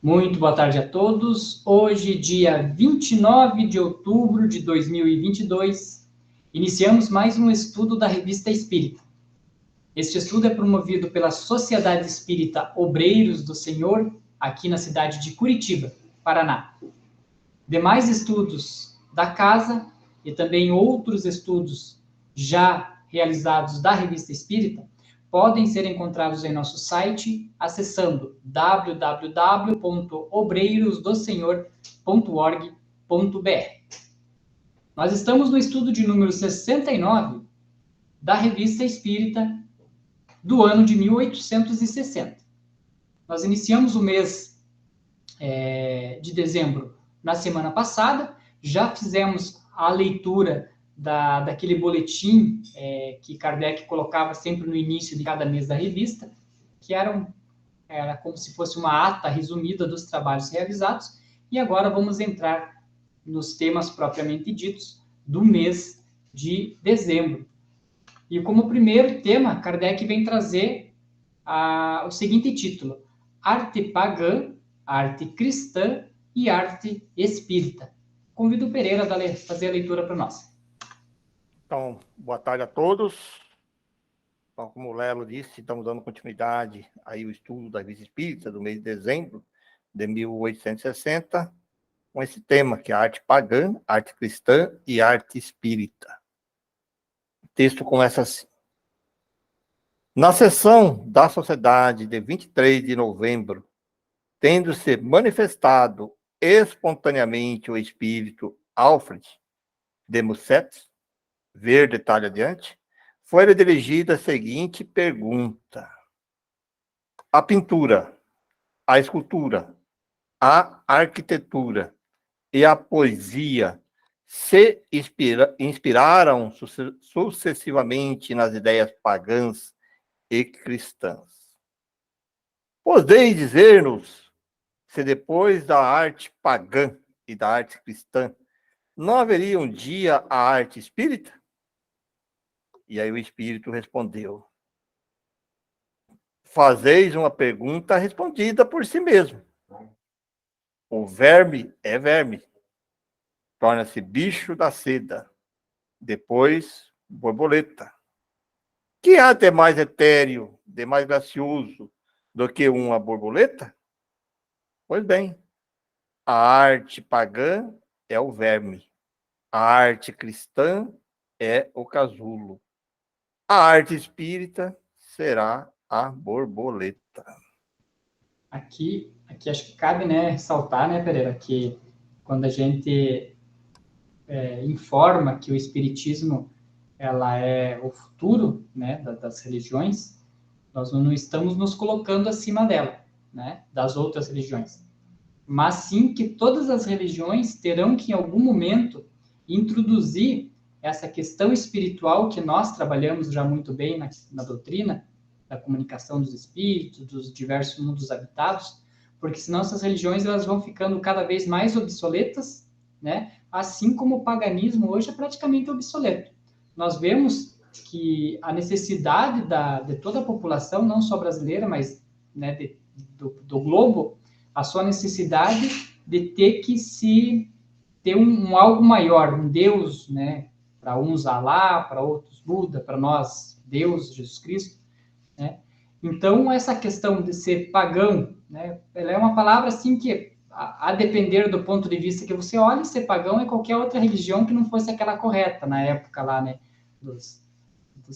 Muito boa tarde a todos. Hoje, dia 29 de outubro de 2022, iniciamos mais um estudo da Revista Espírita. Este estudo é promovido pela Sociedade Espírita Obreiros do Senhor, aqui na cidade de Curitiba, Paraná. Demais estudos da casa e também outros estudos já realizados da Revista Espírita podem ser encontrados em nosso site, acessando www.obreirosdosenhor.org.br. Nós estamos no estudo de número 69 da Revista Espírita do ano de 1860. Nós iniciamos o mês de dezembro na semana passada, já fizemos a leitura daquele boletim que Kardec colocava sempre no início de cada mês da revista, que era como se fosse uma ata resumida dos trabalhos realizados, e agora vamos entrar nos temas propriamente ditos do mês de dezembro. E como primeiro tema, Kardec vem trazer o seguinte título: Arte Pagã, Arte Cristã e Arte Espírita. Convido o Pereira a fazer a leitura para nós. Então, boa tarde a todos. Então, como o Lelo disse, estamos dando continuidade aí ao estudo da Revista Espírita do mês de dezembro de 1860, com esse tema, que é a arte pagã, arte cristã e arte espírita. O texto começa assim. Na sessão da Sociedade de 23 de novembro, tendo-se manifestado espontaneamente o espírito Alfred de Musset, ver detalhe adiante, foi dirigida a seguinte pergunta: a pintura, a escultura, a arquitetura e a poesia se inspiraram sucessivamente nas ideias pagãs e cristãs. Podeis dizer-nos se depois da arte pagã e da arte cristã não haveria um dia a arte espírita? E aí o espírito respondeu: fazeis uma pergunta respondida por si mesmo. O verme é verme, torna-se bicho da seda, depois borboleta. Que há de mais etéreo, de mais gracioso do que uma borboleta? Pois bem, a arte pagã é o verme, a arte cristã é o casulo, a arte espírita será a borboleta. Aqui acho que cabe, ressaltar, Pereira, que quando a gente informa que o Espiritismo ela é o futuro, das religiões, nós não estamos nos colocando acima dela, das outras religiões, mas sim que todas as religiões terão que, em algum momento, introduzir essa questão espiritual que nós trabalhamos já muito bem na doutrina, da comunicação dos espíritos, dos diversos mundos habitados, porque senão essas religiões elas vão ficando cada vez mais obsoletas, assim como o paganismo hoje é praticamente obsoleto. Nós vemos que a necessidade de toda a população, não só brasileira, mas do globo, a sua necessidade de ter um algo maior, um Deus, para uns Alá, para outros Buda, para nós Deus, Jesus Cristo, Então, essa questão de ser pagão, ela é uma palavra assim que, a depender do ponto de vista que você olha, ser pagão é qualquer outra religião que não fosse aquela correta na época lá, dos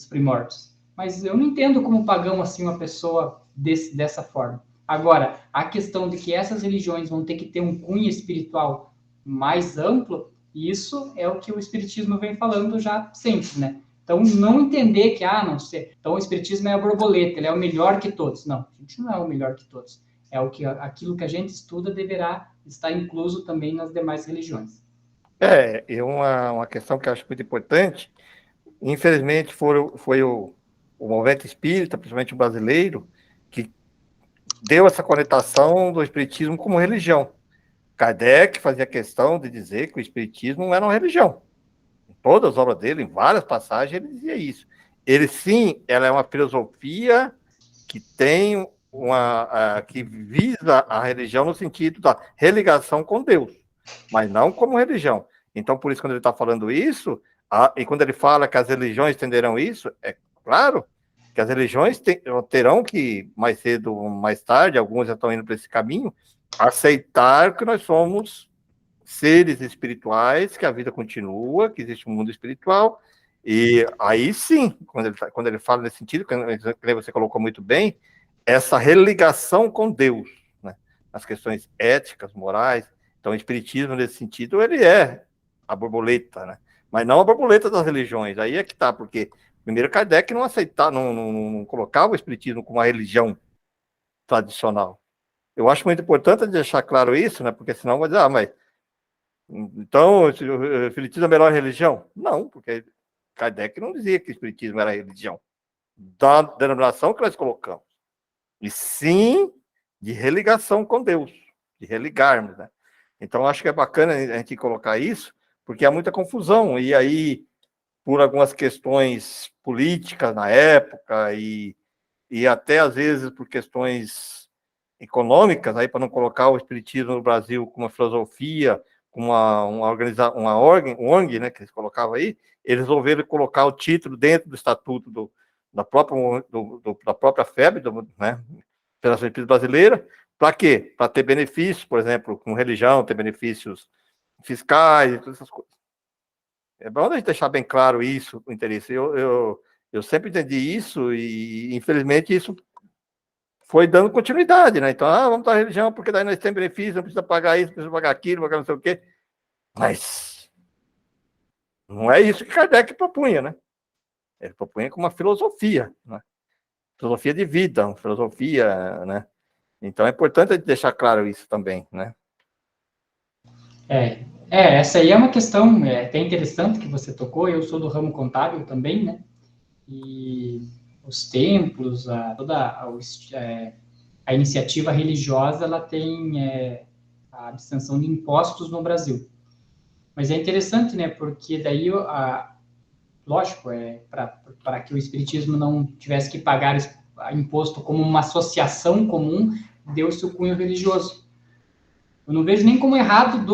primórdios. Mas eu não entendo como pagão assim uma pessoa dessa forma. Agora, a questão de que essas religiões vão ter que ter um cunho espiritual mais amplo, isso é o que o Espiritismo vem falando já sempre, Então, não entender que, não sei, então o Espiritismo é a borboleta, ele é o melhor que todos. Não, a gente não é o melhor que todos. Aquilo que a gente estuda deverá estar incluso também nas demais religiões. É uma questão que eu acho muito importante. Infelizmente, foi o movimento espírita, principalmente o brasileiro, que deu essa conotação do espiritismo como religião. Kardec fazia questão de dizer que o espiritismo não era uma religião. Em todas as obras dele, em várias passagens, ele dizia isso. Ela é uma filosofia que tem que visa a religião no sentido da religação com Deus, mas não como religião. Então, por isso, quando ele está falando isso, e quando ele fala que as religiões tenderão isso, é claro que as religiões terão que, mais cedo ou mais tarde, algumas já estão indo para esse caminho, aceitar que nós somos seres espirituais, que a vida continua, que existe um mundo espiritual, e aí sim, quando ele fala nesse sentido, que você colocou muito bem, essa religação com Deus, né? As questões éticas, morais. Então, o espiritismo, nesse sentido, ele é a borboleta, né? Mas não a borboleta das religiões. Aí é que tá, porque primeiro Kardec não aceitava, não colocava o espiritismo como uma religião tradicional. Eu acho muito importante deixar claro isso, né? Porque senão vai dizer, mas então o espiritismo é a melhor religião? Não, porque Kardec não dizia que o espiritismo era religião da denominação que nós colocamos, e sim de religação com Deus, de religarmos, né? Então, acho que é bacana a gente colocar isso, porque há muita confusão, e aí, por algumas questões políticas na época, e até, às vezes, por questões econômicas, aí para não colocar o espiritismo no Brasil com uma filosofia, com uma ONG, né, que eles colocavam aí, eles resolveram colocar o título dentro do estatuto da própria FEB, né, Federação Espírita Brasileira, para quê? Para ter benefícios, por exemplo, com religião, ter benefícios fiscais e todas essas coisas. É bom a gente deixar bem claro isso, o interesse. Eu sempre entendi isso e, infelizmente, isso foi dando continuidade, né? Então, vamos dar religião, porque daí nós temos benefício, não precisa pagar isso, não precisa pagar aquilo, pagar não sei o quê. Mas não é isso que Kardec propunha, né? Ele propunha como uma filosofia, né? Filosofia de vida, uma filosofia, né? Então é importante a gente deixar claro isso também, né? Essa aí é uma questão até interessante que você tocou. Eu sou do ramo contábil também, né? E os templos, a iniciativa religiosa, ela tem a abstenção de impostos no Brasil. Mas é interessante, né? Porque daí, lógico, para que o espiritismo não tivesse que pagar imposto como uma associação comum, deu-se o cunho religioso. Eu não vejo nem como errado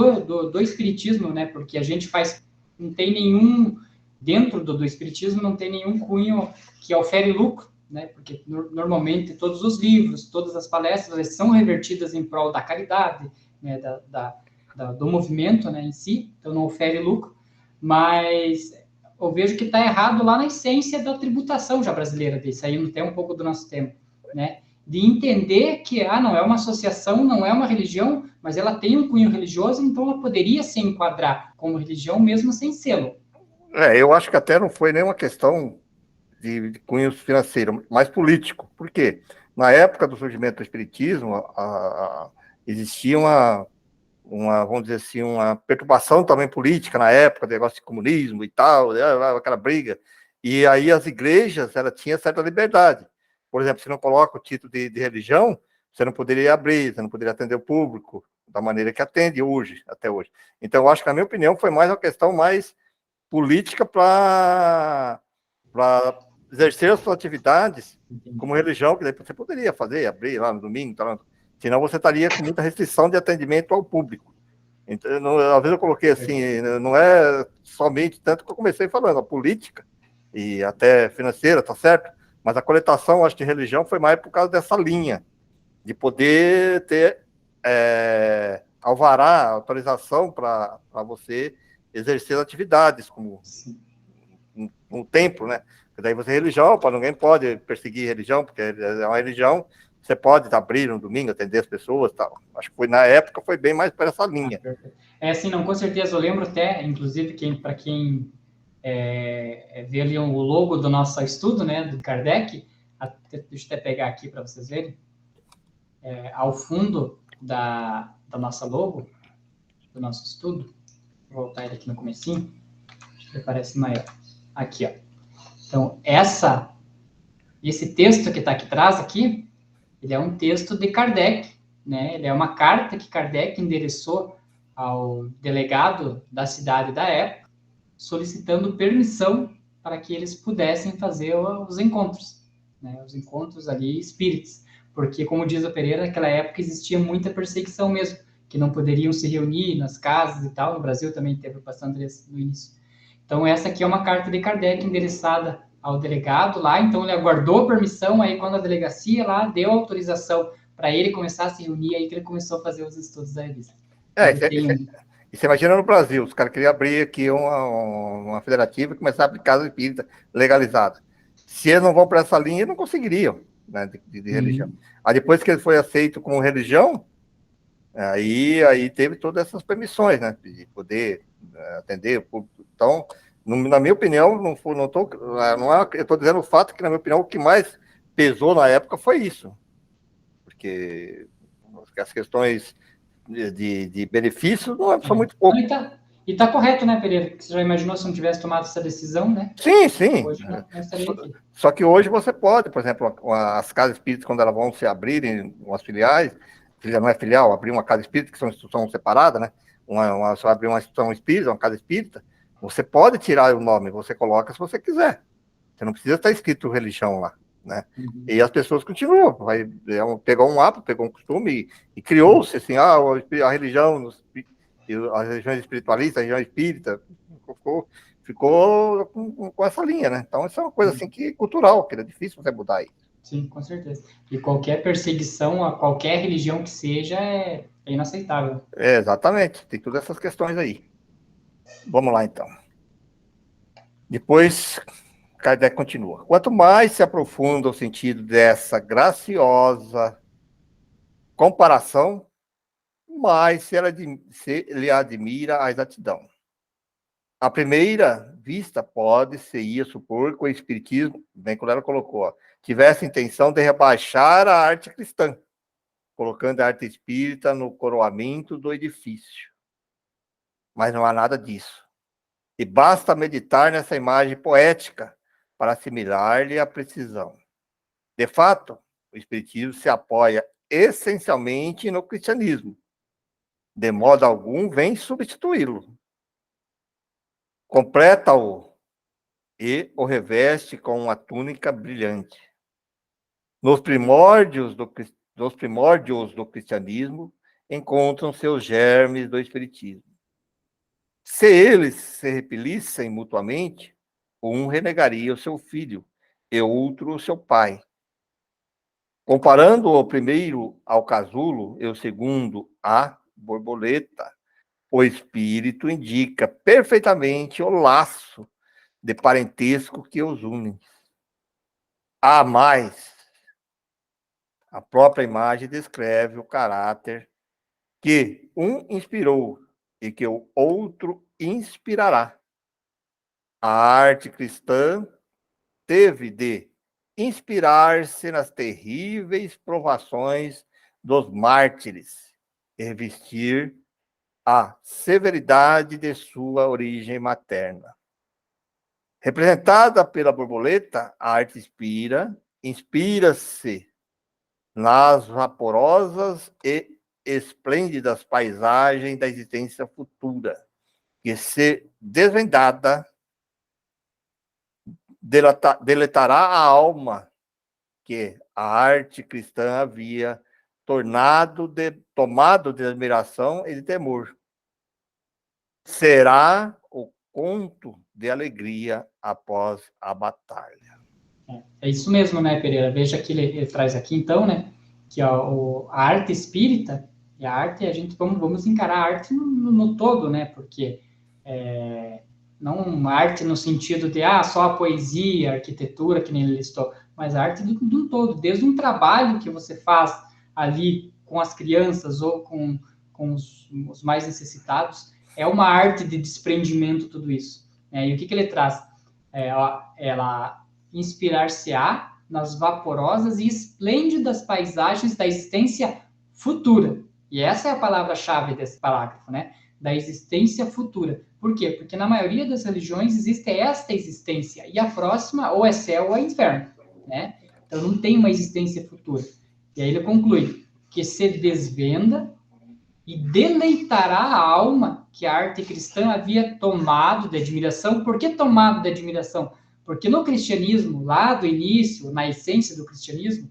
do espiritismo, né? Porque a gente não tem nenhum, dentro do espiritismo, não tem nenhum cunho que ofere lucro, né? Porque normalmente todos os livros, todas as palestras são revertidas em prol da caridade, né? Do movimento, né, em si, então não ofere lucro, mas eu vejo que está errado lá na essência da tributação já brasileira, saindo até um pouco do nosso tempo, né? De entender que não é uma associação, não é uma religião, mas ela tem um cunho religioso, então ela poderia se enquadrar como religião mesmo sem selo. Eu acho que até não foi nenhuma questão de cunho financeiro, mas político. Por quê? Na época do surgimento do espiritismo, existia vamos dizer assim, uma perturbação também política na época, negócio de comunismo e tal, aquela briga. E aí as igrejas, ela tinha certa liberdade. Por exemplo, se não coloca o título de religião, você não poderia abrir, você não poderia atender o público da maneira que atende hoje, até hoje. Então, eu acho que, na minha opinião, foi mais uma questão mais política para exercer as suas atividades como religião, que daí você poderia fazer, abrir lá no domingo, senão você estaria com muita restrição de atendimento ao público. Então, às vezes eu coloquei assim, não é somente, tanto que eu comecei falando, a política e até financeira, tá certo? Mas a coletação, acho que de religião foi mais por causa dessa linha, de poder ter alvará, autorização para você exercer atividades, como um templo, né? Porque daí você é religião, ninguém pode perseguir religião, porque é uma religião, você pode abrir no domingo, atender as pessoas, tal. Acho que na época foi bem mais para essa linha. Assim, não, com certeza, eu lembro até, inclusive, para quem vê ali o logo do nosso estudo, né, do Kardec, deixa eu até pegar aqui para vocês verem, ao fundo da nossa logo, do nosso estudo, vou voltar ele aqui no comecinho, acho que ele parece maior, aqui, ó. Então, esse texto que está aqui atrás, aqui, ele é um texto de Kardec, né? Ele é uma carta que Kardec endereçou ao delegado da cidade da época, solicitando permissão para que eles pudessem fazer os encontros, né? Os encontros ali espíritas. Porque, como diz o Pereira, naquela época existia muita perseguição mesmo, que não poderiam se reunir nas casas e tal. No Brasil também teve bastante no início. Então, essa aqui é uma carta de Kardec endereçada ao delegado lá. Então, ele aguardou permissão, aí quando a delegacia lá deu autorização para ele começar a se reunir, aí que ele começou a fazer os estudos da revista. E você imagina no Brasil, os caras queriam abrir aqui uma federativa e começar a aplicar a espírita legalizada. Se eles não vão para essa linha, não conseguiriam, né, de religião. Aí depois que ele foi aceito como religião, aí teve todas essas permissões, né, de poder atender o público. Então, na minha opinião, eu estou dizendo o fato que, na minha opinião, o que mais pesou na época foi isso. Porque as questões de benefício não são muito pouco. E tá correto, né, Pereira? Você já imaginou se não tivesse tomado essa decisão, né? Sim. Hoje não estaria aqui. Só que hoje você pode, por exemplo, as casas espíritas, quando elas vão se abrirem, umas filiais, não é filial, abrir uma casa espírita, que são instituições separadas, né? Você vai abrir uma instituição espírita, uma casa espírita, você pode tirar o nome, você coloca se você quiser. Você não precisa estar escrito religião lá, né? E as pessoas continuam, pegou um hábito, pegou um costume e criou-se assim, a religião, as religiões espiritualistas, a religião espírita, ficou com essa linha, né? Então, isso é uma coisa assim que cultural, que é difícil você mudar isso. Sim, com certeza. E qualquer perseguição a qualquer religião que seja é inaceitável. Exatamente, tem todas essas questões aí. Vamos lá, então. Depois, Kardec continua. Quanto mais se aprofunda o sentido dessa graciosa comparação, mais se lhe admira a exatidão. À primeira vista, pode-se supor que o Espiritismo, bem como ela colocou, tivesse a intenção de rebaixar a arte cristã, colocando a arte espírita no coroamento do edifício. Mas não há nada disso. E basta meditar nessa imagem poética para assimilar-lhe a precisão. De fato, o Espiritismo se apoia essencialmente no cristianismo. De modo algum, vem substituí-lo. Completa-o e o reveste com uma túnica brilhante. Nos primórdios do cristianismo encontram seus germes do espiritismo. Se eles se repelissem mutuamente, um renegaria o seu filho e outro o seu pai. Comparando o primeiro ao casulo e o segundo à borboleta, o espírito indica perfeitamente o laço de parentesco que os une. Há mais, a própria imagem descreve o caráter que um inspirou e que o outro inspirará. A arte cristã teve de inspirar-se nas terríveis provações dos mártires e revestir a severidade de sua origem materna. Representada pela borboleta, a arte inspira-se nas vaporosas e esplêndidas paisagens da existência futura, que, se desvendada, deletará a alma que a arte cristã havia tomado de admiração e de temor. Será o conto de alegria após a batalha. É isso mesmo, né, Pereira? Veja que ele traz aqui, então, né, que a arte espírita, e a arte, vamos encarar a arte no todo, né, porque não arte no sentido de, só a poesia, a arquitetura, que nem ele listou, mas a arte do todo, desde um trabalho que você faz ali com as crianças ou com os mais necessitados, é uma arte de desprendimento, tudo isso. E o que ele traz? Ela inspirar-se-á nas vaporosas e esplêndidas paisagens da existência futura. E essa é a palavra-chave desse parágrafo, né? Da existência futura. Por quê? Porque na maioria das religiões existe esta existência, e a próxima ou é céu ou é inferno, né? Então não tem uma existência futura. E aí ele conclui que se desvenda e deleitará a alma que a arte cristã havia tomado de admiração. Por que tomado de admiração? Porque no cristianismo, lá do início, na essência do cristianismo,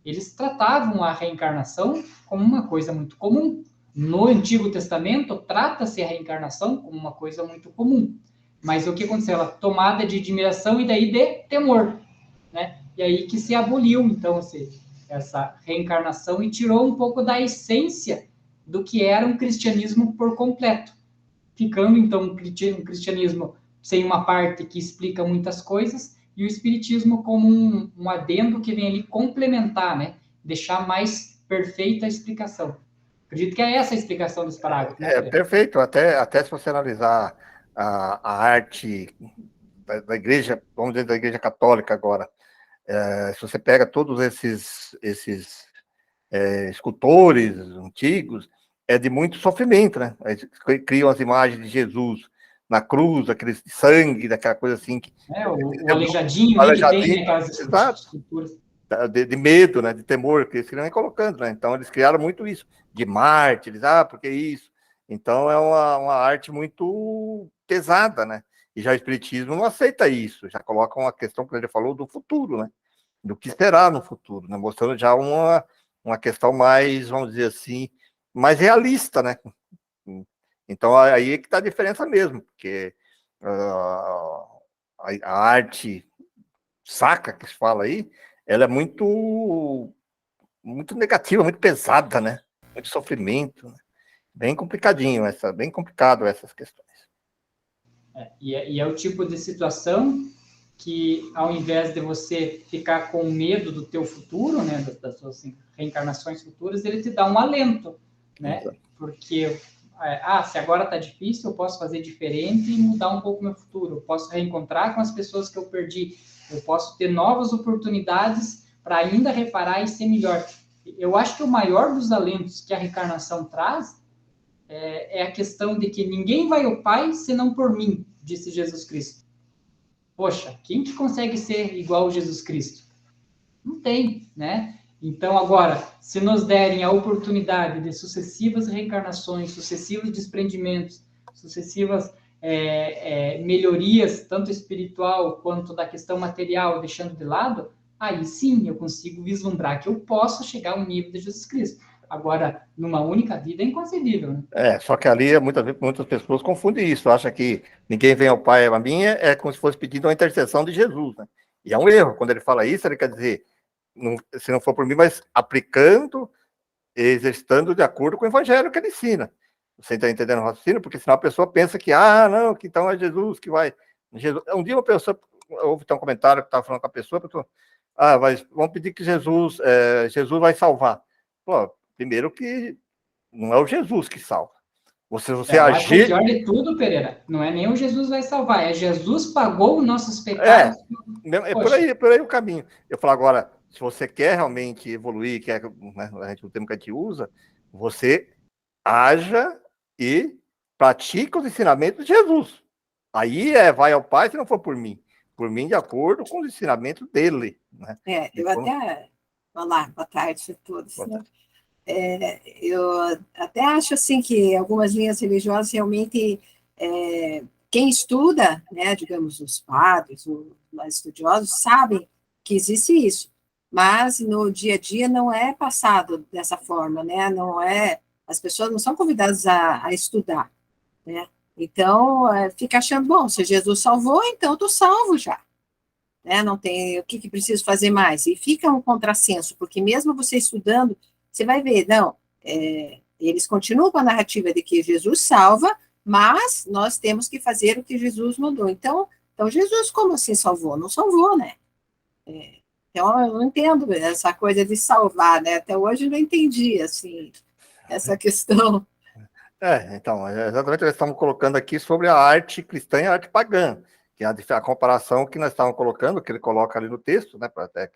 eles tratavam a reencarnação como uma coisa muito comum. No Antigo Testamento, trata-se a reencarnação como uma coisa muito comum. Mas o que aconteceu? Ela tomada de admiração e daí de temor, né? E aí que se aboliu, então, essa reencarnação e tirou um pouco da essência do que era um cristianismo por completo. Ficando, então, um cristianismo sem uma parte que explica muitas coisas e o espiritismo como um adendo que vem ali complementar, né? Deixar mais perfeita a explicação. Acredito que é essa a explicação desse parágrafo, né, Pereira? Perfeito. Até se você analisar a arte da igreja, vamos dizer, da igreja católica agora, se você pega todos esses escultores antigos, é de muito sofrimento, né? Eles criam as imagens de Jesus na cruz, aquele sangue, daquela coisa assim. O aleijadinho, né, que tem, né, aquelas esculturas. De medo, né, de temor, que eles queriam ir colocando, né? Então, eles criaram muito isso, de mártires, porque isso? Então, é uma arte muito pesada, né? E já o espiritismo não aceita isso, já coloca uma questão que ele falou do futuro, né? Do que será no futuro, né? Mostrando já uma questão mais, vamos dizer assim, mais realista, né? Então, aí é que está a diferença mesmo, porque a arte sacra, que se fala aí, ela é muito negativa, muito pesada, né? Muito sofrimento, né? Bem complicadinho, bem complicado essas questões. E é o tipo de situação que, ao invés de você ficar com medo do teu futuro, né, das suas reencarnações futuras, ele te dá um alento, né? Exato. Porque, se agora está difícil, eu posso fazer diferente e mudar um pouco meu futuro. Eu posso reencontrar com as pessoas que eu perdi. Eu posso ter novas oportunidades para ainda reparar e ser melhor. Eu acho que o maior dos alentos que a reencarnação traz é a questão de que ninguém vai ao Pai senão por mim, disse Jesus Cristo. Poxa, quem que consegue ser igual a Jesus Cristo? Não tem, né? Então, agora, se nos derem a oportunidade de sucessivas reencarnações, sucessivos desprendimentos, sucessivas melhorias, tanto espiritual quanto da questão material, deixando de lado, aí sim eu consigo vislumbrar que eu posso chegar ao nível de Jesus Cristo. Agora, numa única vida é inconcebível, né? Só que ali, muitas pessoas confundem isso, acham que ninguém vem ao Pai a mim, é como se fosse pedindo uma intercessão de Jesus, né? E é um erro, quando ele fala isso, ele quer dizer, se não for por mim, mas aplicando, exercitando de acordo com o evangelho que ele ensina. Você está entendendo o raciocínio? Porque senão a pessoa pensa que, não, que então é Jesus que vai... Jesus... Um dia uma pessoa, houve um comentário que estava falando com a pessoa, mas vamos pedir que Jesus vai salvar. Pô, primeiro que não é o Jesus que salva. Você agir... O pior de tudo, Pereira, não é nem o Jesus vai salvar, é Jesus pagou os nossos pecados. Por aí o caminho. Eu falo agora, se você quer realmente evoluir, né, o termo que a gente usa, você haja e pratica os ensinamentos de Jesus. Aí vai ao Pai se não for por mim. Por mim, de acordo com os ensinamentos dele. Né? Eu até... Olá, boa tarde a todos. Boa tarde. Eu até acho assim que algumas linhas religiosas realmente quem estuda, né, digamos, os padres, os mais estudiosos, sabem que existe isso, mas no dia a dia não é passado dessa forma, né, as pessoas não são convidadas a estudar, né, então fica achando, bom, se Jesus salvou, então eu tô salvo já, né, não tem, o que preciso fazer mais? E fica um contrassenso, porque mesmo você estudando, você vai ver, eles continuam com a narrativa de que Jesus salva, mas nós temos que fazer o que Jesus mandou. Então Jesus, como assim salvou? Não salvou, né? Então, eu não entendo essa coisa de salvar, né? Até hoje eu não entendi, assim, essa questão. Então, exatamente, nós estamos colocando aqui sobre a arte cristã e a arte pagã, que é a comparação que nós estávamos colocando, que ele coloca ali no texto, né, até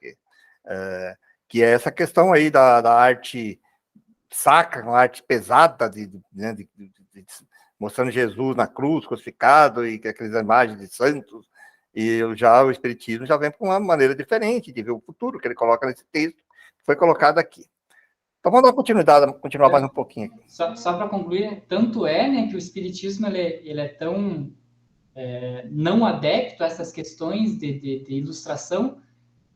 que é essa questão aí da arte sacra, uma arte pesada, mostrando Jesus na cruz, crucificado, e aquelas imagens de santos, e o espiritismo já vem com uma maneira diferente de ver o futuro, que ele coloca nesse texto, que foi colocado aqui. Então vamos dar continuar mais um pouquinho aqui. Só para concluir, tanto né, que o espiritismo ele é tão não adepto a essas questões de ilustração,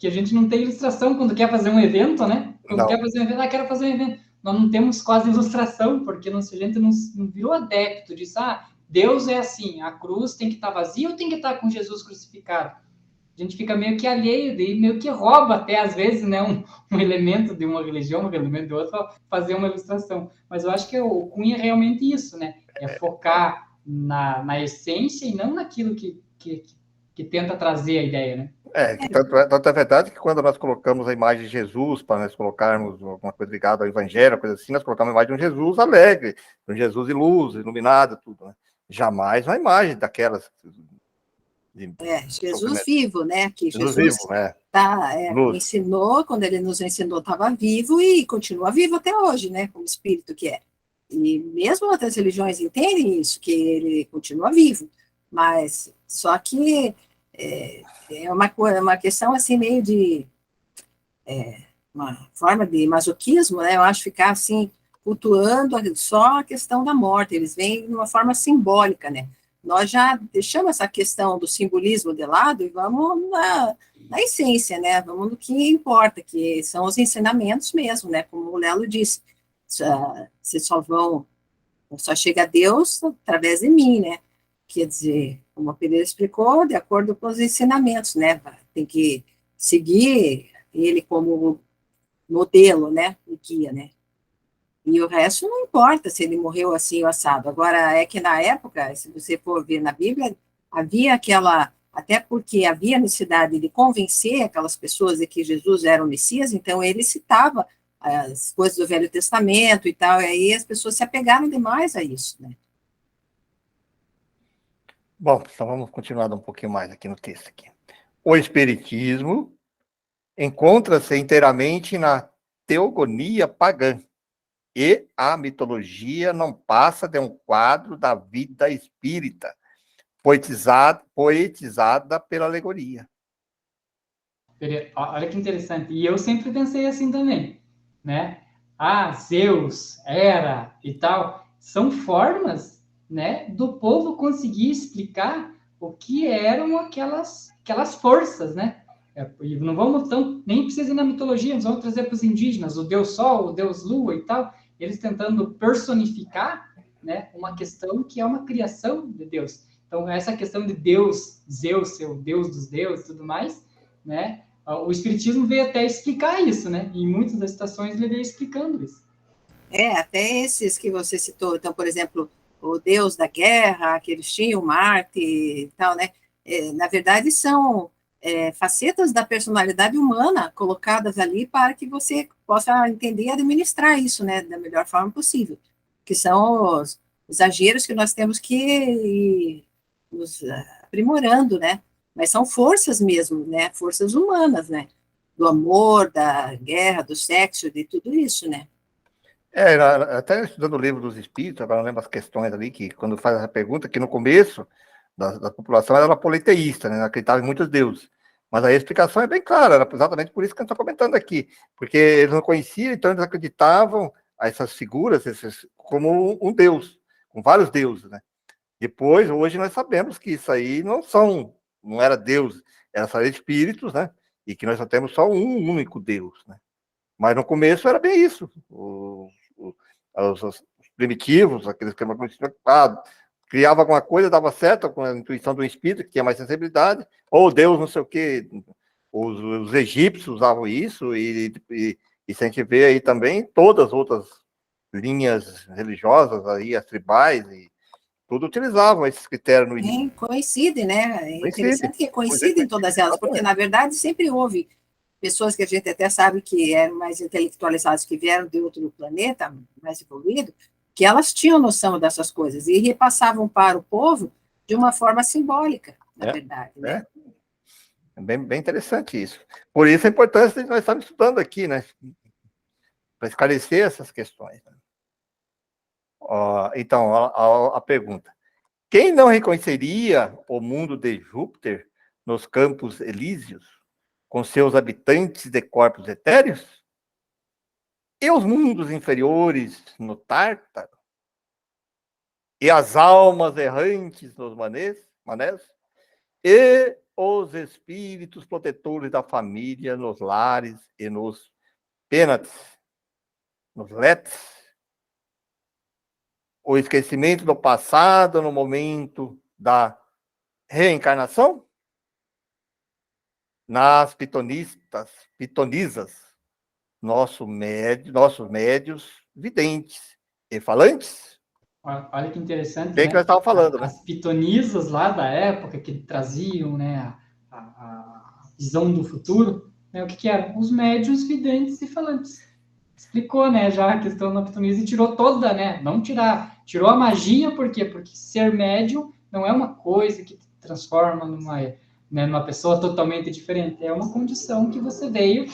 que a gente não tem ilustração quando quer fazer um evento, né? Quando quer fazer um evento, quero fazer um evento. Nós não temos quase ilustração, porque a gente não virou adepto disso. Deus é assim, a cruz tem que estar vazia ou tem que estar com Jesus crucificado? A gente fica meio que alheio, e meio que rouba até, às vezes, né, um elemento de uma religião, um elemento de outra, para fazer uma ilustração. Mas eu acho que o Cunha é realmente isso, né? É focar na essência e não naquilo que tenta trazer a ideia, né? Tanto é verdade que quando nós colocamos a imagem de Jesus, para nós colocarmos alguma coisa ligada ao Evangelho, coisa assim, nós colocamos a imagem de um Jesus alegre, de um Jesus de luz, iluminado, tudo, né? Jamais uma imagem daquelas... Jesus vivo, né? Que Jesus vivo, ensinou, quando ele nos ensinou, estava vivo e continua vivo até hoje, né? Como espírito que é. E mesmo outras religiões entendem isso, que ele continua vivo, mas só que é uma questão assim meio de uma forma de masoquismo, né? Eu acho ficar assim cultuando só a questão da morte. Eles vêm de uma forma simbólica, né? Nós já deixamos essa questão do simbolismo de lado e vamos na essência, né? Vamos no que importa, que são os ensinamentos mesmo, né? Como o Lelo disse, vocês só chega a Deus através de mim, né? Quer dizer, como a Pereira explicou, de acordo com os ensinamentos, né? Tem que seguir ele como modelo, né? O guia, né? E o resto não importa se ele morreu assim ou assado. Agora, é que na época, se você for ver na Bíblia, havia até porque havia necessidade de convencer aquelas pessoas de que Jesus era o Messias, então ele citava as coisas do Velho Testamento e tal, e aí as pessoas se apegaram demais a isso, né? Bom, então vamos continuar um pouquinho mais aqui no texto. Aqui. O Espiritismo encontra-se inteiramente na teogonia pagã, e a mitologia não passa de um quadro da vida espírita, poetizada pela alegoria. Olha que interessante. E eu sempre pensei assim também, né? Zeus, Hera e tal, são formas, né, do povo conseguir explicar o que eram aquelas forças, né? E não vamos nem precisa ir na mitologia, nós vamos trazer para os indígenas, o Deus Sol, o Deus Lua e tal, eles tentando personificar, né, uma questão que é uma criação de Deus. Então, essa questão de Deus, Zeus, ser o Deus dos deuses e tudo mais, né? O Espiritismo veio até explicar isso, né? Em muitas das citações ele veio explicando isso. Até esses que você citou, então, por exemplo, o Deus da Guerra, que eles tinham, Marte e tal, né? Na verdade, são facetas da personalidade humana colocadas ali para que você possa entender e administrar isso, né? Da melhor forma possível. Que são os exageros que nós temos que ir nos aprimorando, né? Mas são forças mesmo, né? Forças humanas, né? Do amor, da guerra, do sexo, de tudo isso, né? Até estudando o livro dos Espíritos, agora eu lembro as questões ali, que quando faz essa pergunta, que no começo da população era politeísta, né? Não acreditava em muitos deuses. Mas a explicação é bem clara, era exatamente por isso que a gente está comentando aqui. Porque eles não conheciam, então eles acreditavam a essas figuras como um deus, com vários deuses, né? Depois, hoje nós sabemos que isso aí não era Deus, era só espíritos, né? E que nós só temos só um único Deus, né? Mas no começo era bem isso. Os primitivos, aqueles que não conheciam, criava alguma coisa, dava certo com a intuição do espírito, que tinha mais sensibilidade, ou Deus não sei o quê. Os egípcios usavam isso, e se a gente vê aí também todas as outras linhas religiosas, aí, as tribais, e tudo utilizavam esses critérios no início. Coincide, né? É interessante que coincidem todas elas, porque, na verdade, sempre houve pessoas que a gente até sabe que eram mais intelectualizadas, que vieram de outro planeta, mais evoluído, que elas tinham noção dessas coisas e repassavam para o povo de uma forma simbólica, na verdade, né? É bem interessante isso. Por isso a importância de nós estarmos estudando aqui, né? Para esclarecer essas questões. Né? Então, a pergunta. Quem não reconheceria o mundo de Júpiter nos campos elíseos, com seus habitantes de corpos etéreos? E os mundos inferiores no Tártaro? E as almas errantes nos manés? E os espíritos protetores da família nos lares e nos penates, nos letes, o esquecimento do passado no momento da reencarnação? Nas pitonisas, nossos médios videntes e falantes? Olha que interessante, Bem né? que nós estávamos falando, né? As pitonisas lá da época que traziam, né, a visão do futuro, né, o que eram? Os médios videntes e falantes. Explicou, né, já a questão da pitonisa e tirou toda, né? Não tirou a magia, por quê? Porque ser médium não é uma coisa que te transforma numa pessoa totalmente diferente, é uma condição que você veio,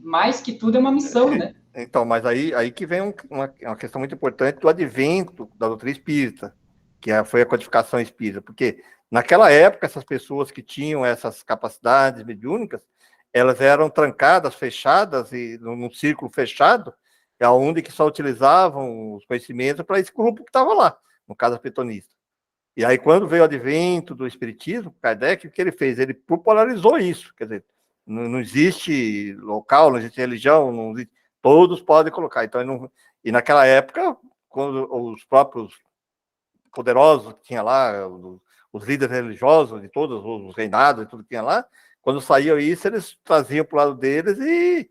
mais que tudo é uma missão, né? Então, mas aí que vem uma questão muito importante do advento da doutrina espírita, que foi a codificação espírita, porque naquela época essas pessoas que tinham essas capacidades mediúnicas, elas eram trancadas, fechadas, e num círculo fechado, onde que só utilizavam os conhecimentos para esse grupo que estava lá, no caso pitonista. E aí, quando veio o advento do espiritismo, Kardec, o que ele fez? Ele popularizou isso, quer dizer, não existe local, não existe religião, não existe, todos podem colocar. Então, e naquela época, quando os próprios poderosos que tinha lá, os líderes religiosos de todos os reinados e tudo que tinha lá, quando saía isso, eles traziam para o lado deles e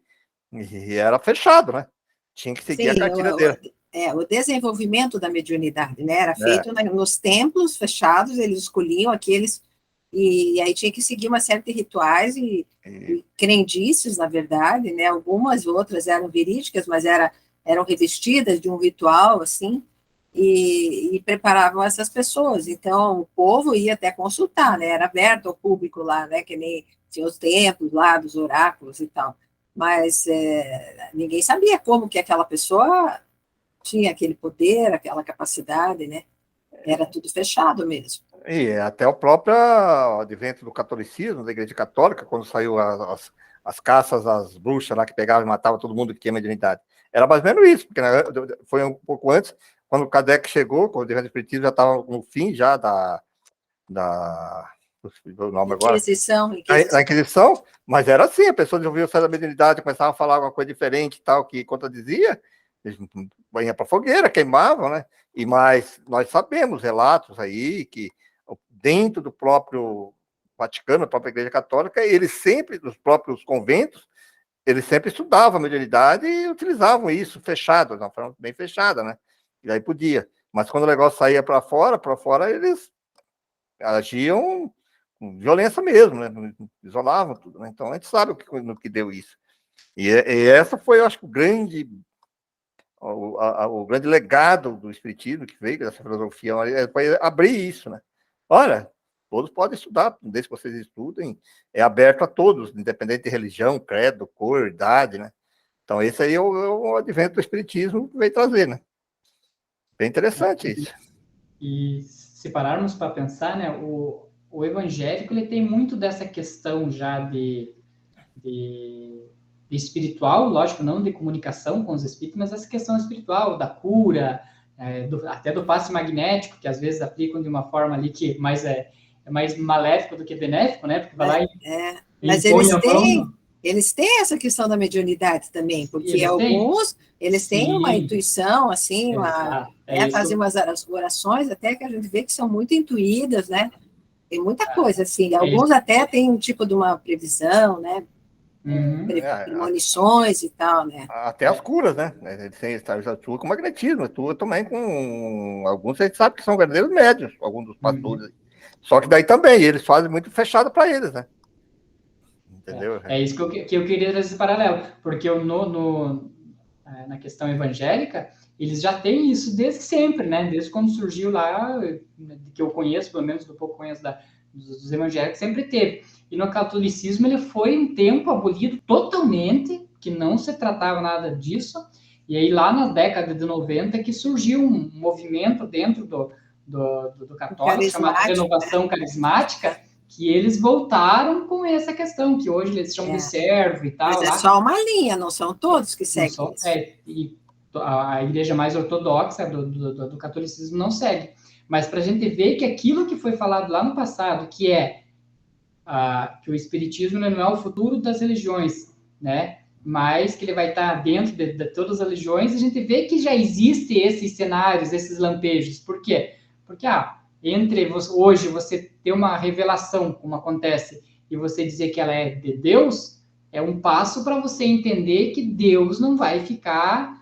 era fechado, né? Tinha que seguir a cartilha dele. O desenvolvimento da mediunidade, né? Era feito nos templos fechados, eles escolhiam aqueles, e aí tinha que seguir uma série de rituais e crendices, na verdade, né? Algumas outras eram verídicas, mas eram revestidas de um ritual, assim, e preparavam essas pessoas. Então, o povo ia até consultar, né? Era aberto ao público lá, né? Que nem tinha os templos lá, dos oráculos e tal. Mas ninguém sabia como que aquela pessoa tinha aquele poder, aquela capacidade, né? Era tudo fechado mesmo. E até o próprio advento do catolicismo, da Igreja Católica, quando saiu as caças às bruxas lá que pegavam e matavam todo mundo que tinha mediunidade. Era mais ou menos isso, porque foi um pouco antes, quando o Kardec chegou, quando o advento do espiritismo já estava no fim já o nome agora. Inquisição. A Inquisição, mas era assim, a pessoa desenvolvia o céu da mediunidade, começava a falar alguma coisa diferente e tal, que contradizia, banha para fogueira, queimavam, né? Mas nós sabemos relatos aí que dentro do próprio Vaticano, a própria Igreja Católica, eles sempre, dos próprios conventos, eles sempre estudavam a mediunidade e utilizavam isso fechado, de uma forma bem fechada, né? E aí podia. Mas quando o negócio saía para fora eles agiam com violência mesmo, né? Isolavam tudo, né? Então a gente sabe no que deu isso. E essa foi, eu acho, o grande legado do espiritismo que veio dessa filosofia, foi abrir isso, né? Olha, todos podem estudar, desde que vocês estudem, é aberto a todos, independente de religião, credo, cor, idade, né? Então esse aí é o advento do espiritismo que veio trazer, né? Bem interessante isso. E se pararmos para pensar, né, o evangélico ele tem muito dessa questão já de espiritual, lógico, não de comunicação com os espíritos, mas essa questão espiritual, da cura, até do passe magnético, que às vezes aplicam de uma forma ali que é mais maléfico do que benéfico, né? Porque vai lá e mas eles têm essa questão da mediunidade também, porque eles têm uma intuição, assim, fazem umas orações até que a gente vê que são muito intuídas, né? Tem muita coisa, assim. Alguns até têm um tipo de uma previsão, né? Premonições e tal, né? Até as curas, né? Eles atuam com magnetismo, atuam também com alguns, a gente sabe que são verdadeiros médios, alguns dos pastores. Só que daí também, eles fazem muito fechado para eles, né? Entendeu? É isso que eu queria trazer esse paralelo, porque na questão evangélica, eles já têm isso desde sempre, né? Desde quando surgiu lá, que eu conheço, pelo menos do pouco conheço dos evangélicos, sempre teve. E no catolicismo ele foi um tempo abolido totalmente, que não se tratava nada disso, e aí lá na década de 90 que surgiu um movimento dentro do católico, chamado Renovação Carismática, que eles voltaram com essa questão, que hoje eles chamam de servo e tal. Mas é só uma linha, não são todos que seguem isso. E a igreja mais ortodoxa do catolicismo não segue. Mas para a gente ver que aquilo que foi falado lá no passado, que é que o espiritismo não é o futuro das religiões, né? Mas que ele vai estar dentro de todas as religiões. A gente vê que já existem esses cenários, esses lampejos. Por quê? Porque hoje você ter uma revelação, como acontece, e você dizer que ela é de Deus, é um passo para você entender que Deus não vai ficar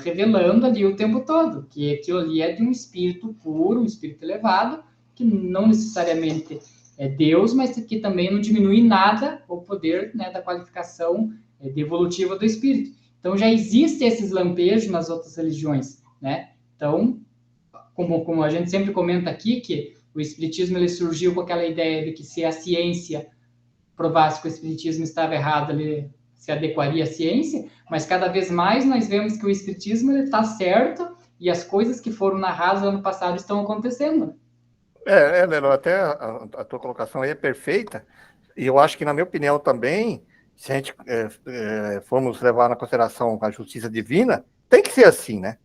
revelando ali o tempo todo, que aquilo ali é de um espírito puro, um espírito elevado, que não necessariamente é Deus, mas que também não diminui nada o poder, né, da qualificação devolutiva do espírito. Então já existem esses lampejos nas outras religiões, né? Então, como a gente sempre comenta aqui, que o espiritismo ele surgiu com aquela ideia de que se a ciência provasse que o espiritismo estava errado, ele se adequaria à ciência, mas cada vez mais nós vemos que o espiritismo está certo e as coisas que foram narradas no ano passado estão acontecendo. Lelo, até a tua colocação aí é perfeita, e eu acho que, na minha opinião também, se a gente formos levar na consideração a justiça divina, tem que ser assim, né?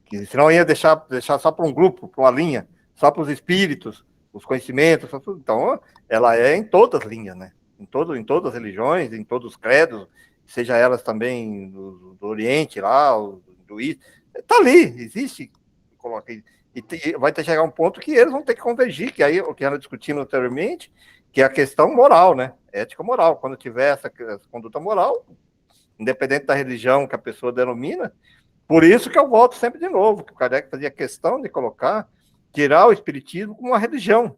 Que senão ia deixar só para um grupo, para uma linha, só para os espíritos, os conhecimentos, tudo. Então, ela é em todas as linhas, né? Em todas as religiões, em todos os credos, seja elas também do Oriente lá, do hinduísmo, está ali, existe. E vai ter que chegar um ponto que eles vão ter que convergir, que aí o que ela discutimos anteriormente, que é a questão moral, né? Ética moral. Quando tiver essa conduta moral, independente da religião que a pessoa denomina, por isso que eu volto sempre de novo, que o Kardec fazia questão de tirar o espiritismo como uma religião,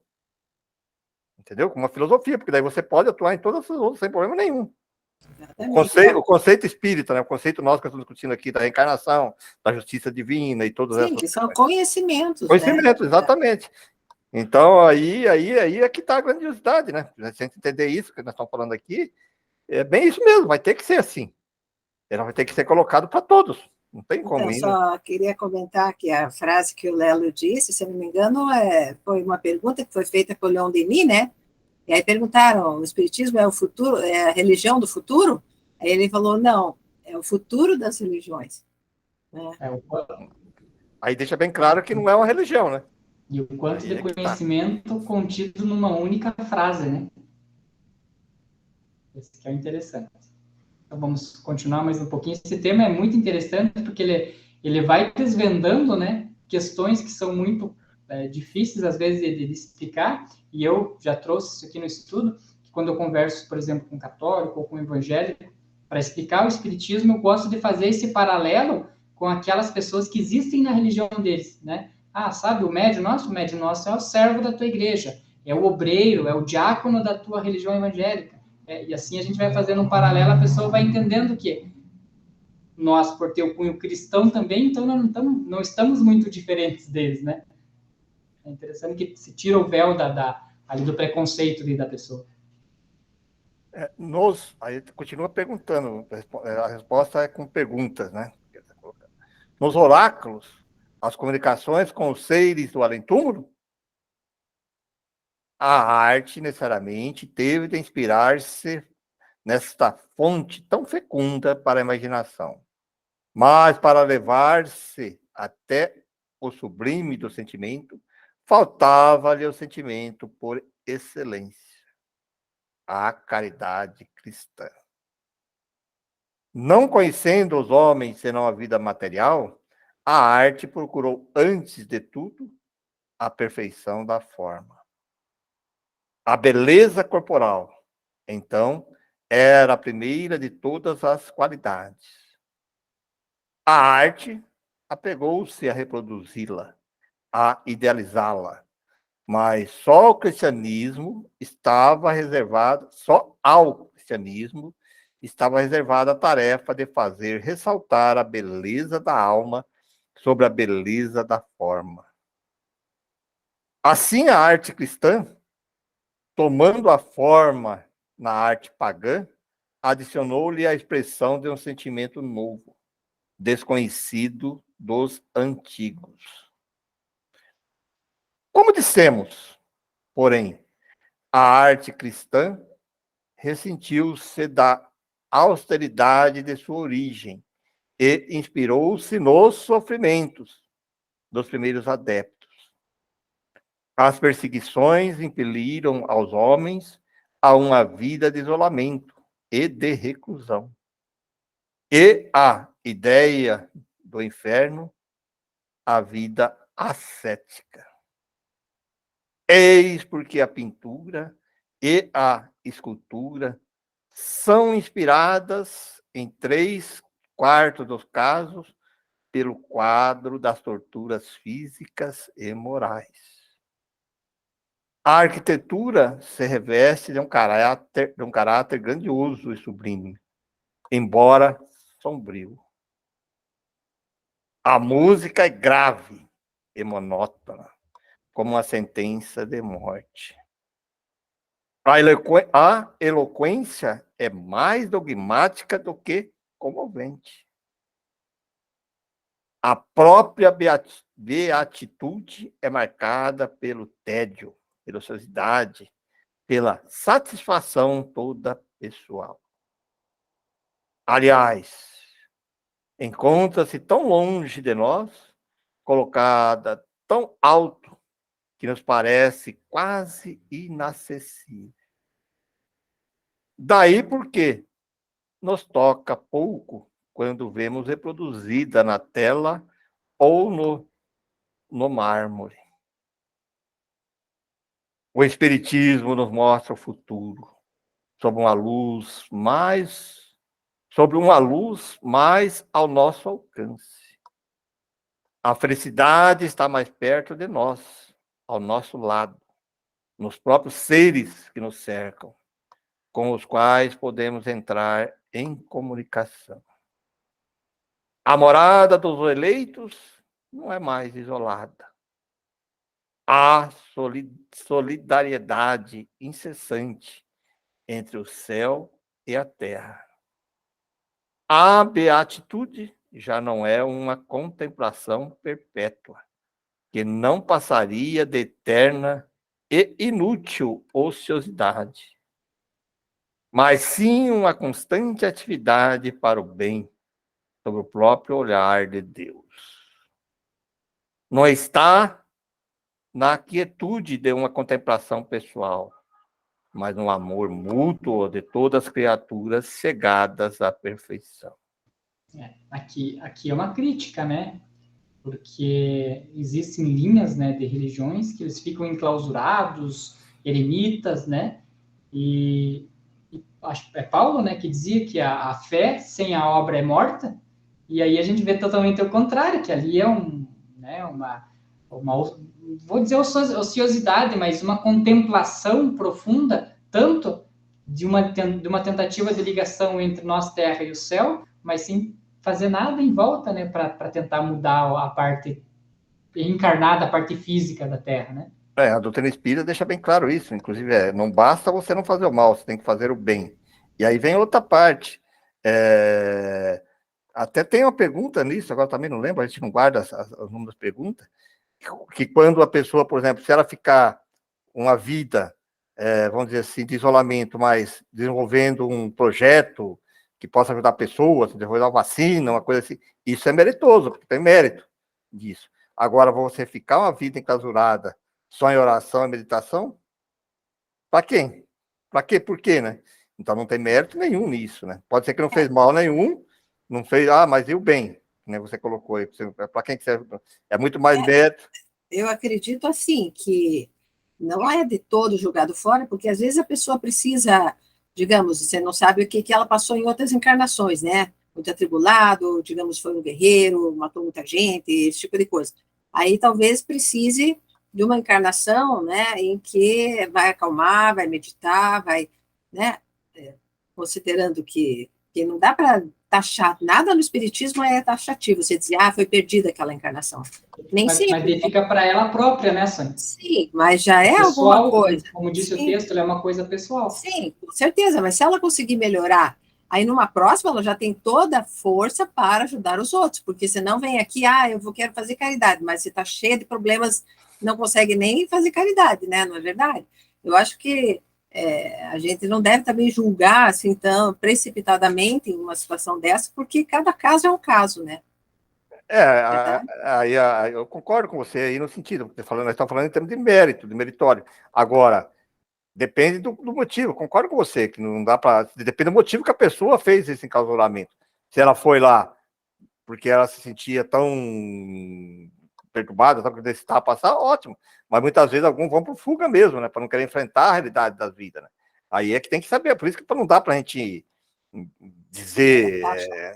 entendeu? Como uma filosofia, porque daí você pode atuar em todas as outras sem problema nenhum. O conceito espírita, né? O conceito nosso que estamos discutindo aqui da reencarnação, da justiça divina e todas essas... Sim, que são conhecimentos, Conhecimentos, né? Exatamente. Então, aí é que está a grandiosidade, né? Se a gente entender isso que nós estamos falando aqui, é bem isso mesmo, vai ter que ser assim. Ela vai ter que ser colocado para todos. Não tem como. Então, só queria comentar que a frase que o Lelo disse, se eu não me engano, foi uma pergunta que foi feita por Leon Denis, né? E aí perguntaram, o espiritismo é o futuro, é a religião do futuro? Aí ele falou, não, é o futuro das religiões. Né? Aí deixa bem claro que não é uma religião, né? E o quanto de conhecimento contido numa única frase, né? Esse que é o interessante. Então vamos continuar mais um pouquinho. Esse tema é muito interessante porque ele vai desvendando, né, questões que são muito difíceis às vezes de explicar, e eu já trouxe isso aqui no estudo, que quando eu converso, por exemplo, com um católico ou com um evangélico, para explicar o espiritismo, eu gosto de fazer esse paralelo com aquelas pessoas que existem na religião deles, né? Sabe, o médium nosso é o servo da tua igreja, é o obreiro, é o diácono da tua religião evangélica. E assim a gente vai fazendo um paralelo, a pessoa vai entendendo que nós, por ter o cunho cristão também, então não estamos muito diferentes deles, né? É interessante que se tira o véu ali do preconceito da pessoa. Aí continua perguntando, a resposta é com perguntas, né? Nos oráculos, as comunicações com os seres do além-túmulo, a arte necessariamente teve de inspirar-se nesta fonte tão fecunda para a imaginação. Mas para levar-se até o sublime do sentimento, faltava-lhe o sentimento por excelência, a caridade cristã. Não conhecendo os homens senão a vida material, a arte procurou, antes de tudo, a perfeição da forma. A beleza corporal, então, era a primeira de todas as qualidades. A arte apegou-se a reproduzi-la, a idealizá-la, mas só ao cristianismo estava reservada a tarefa de fazer ressaltar a beleza da alma sobre a beleza da forma. Assim, a arte cristã, tomando a forma na arte pagã, adicionou-lhe a expressão de um sentimento novo, desconhecido dos antigos. Como dissemos, porém, a arte cristã ressentiu-se da austeridade de sua origem e inspirou-se nos sofrimentos dos primeiros adeptos. As perseguições impeliram aos homens a uma vida de isolamento e de reclusão. E a ideia do inferno, a vida ascética. Eis porque a pintura e a escultura são inspiradas, em 3/4 dos casos, pelo quadro das torturas físicas e morais. A arquitetura se reveste de um caráter grandioso e sublime, embora sombrio. A música é grave e monótona, como uma sentença de morte. A eloquência é mais dogmática do que comovente. A própria beatitude é marcada pelo tédio, pela ociosidade, pela satisfação toda pessoal. Aliás, encontra-se tão longe de nós, colocada tão alto, que nos parece quase inacessível. Daí porque nos toca pouco quando vemos reproduzida na tela ou no mármore. O Espiritismo nos mostra o futuro sobre uma luz mais ao nosso alcance. A felicidade está mais perto de nós, ao nosso lado, nos próprios seres que nos cercam, com os quais podemos entrar em comunicação. A morada dos eleitos não é mais isolada. Há solidariedade incessante entre o céu e a terra. A beatitude já não é uma contemplação perpétua, que não passaria de eterna e inútil ociosidade, mas sim uma constante atividade para o bem, sob o próprio olhar de Deus. Não está na quietude de uma contemplação pessoal, mas no amor mútuo de todas as criaturas chegadas à perfeição. Aqui é uma crítica, né? Porque existem linhas, né, de religiões que eles ficam enclausurados, eremitas, né? E acho que é Paulo, né, que dizia que a fé sem a obra é morta. E aí a gente vê totalmente o contrário, que ali é uma vou dizer ociosidade, mas uma contemplação profunda, tanto de uma tentativa de ligação entre nós, terra e o céu, mas sem fazer nada em volta, né, para tentar mudar a parte encarnada, a parte física da terra, né? A doutrina espírita deixa bem claro isso, inclusive, não basta você não fazer o mal, você tem que fazer o bem. E aí vem outra parte. Até tem uma pergunta nisso, agora também não lembro, a gente não guarda os números das perguntas, que quando a pessoa, por exemplo, se ela ficar uma vida, vamos dizer assim, de isolamento, mas desenvolvendo um projeto que possa ajudar pessoas, desenvolver uma vacina, uma coisa assim, isso é meritoso, porque tem mérito disso. Agora, você ficar uma vida enclausurada só em oração e meditação, para quem? Para quê? Por quê, né? Então não tem mérito nenhum nisso, né? Pode ser que não fez mal nenhum, não fez, mas e o bem, né? Você colocou aí, para quem que serve? É muito mais mérito. Eu acredito assim que não é de todo jogado fora, porque às vezes a pessoa precisa, digamos, você não sabe o que ela passou em outras encarnações, né? Muito atribulado, digamos, foi um guerreiro, matou muita gente, esse tipo de coisa. Aí talvez precise de uma encarnação, né, em que vai acalmar, vai meditar, vai, né, considerando que não dá para taxar, nada no espiritismo é taxativo, você dizer, foi perdida aquela encarnação. Nem sempre. Mas daí fica para ela própria, né, Sônia? Sim, mas já é pessoal, alguma coisa. Como disse Sim. o texto, é uma coisa pessoal. Sim, com certeza, mas se ela conseguir melhorar, aí numa próxima ela já tem toda a força para ajudar os outros, porque senão vem aqui, quero fazer caridade, mas você está cheio de problemas, não consegue nem fazer caridade, né, não é verdade? Eu acho que a gente não deve também julgar, assim, tão precipitadamente em uma situação dessa, porque cada caso é um caso, né? Eu concordo com você aí no sentido, porque nós estamos falando em termos de mérito, de meritório. Agora, depende do motivo. Concordo com você, que não dá para... Depende do motivo que a pessoa fez esse encausulamento. Se ela foi lá porque ela se sentia tão perturbada, tão que necessitava passar, ótimo. Mas muitas vezes alguns vão por fuga mesmo, né? Para não querer enfrentar a realidade da vida, né? Aí é que tem que saber, por isso que não dá para a gente dizer,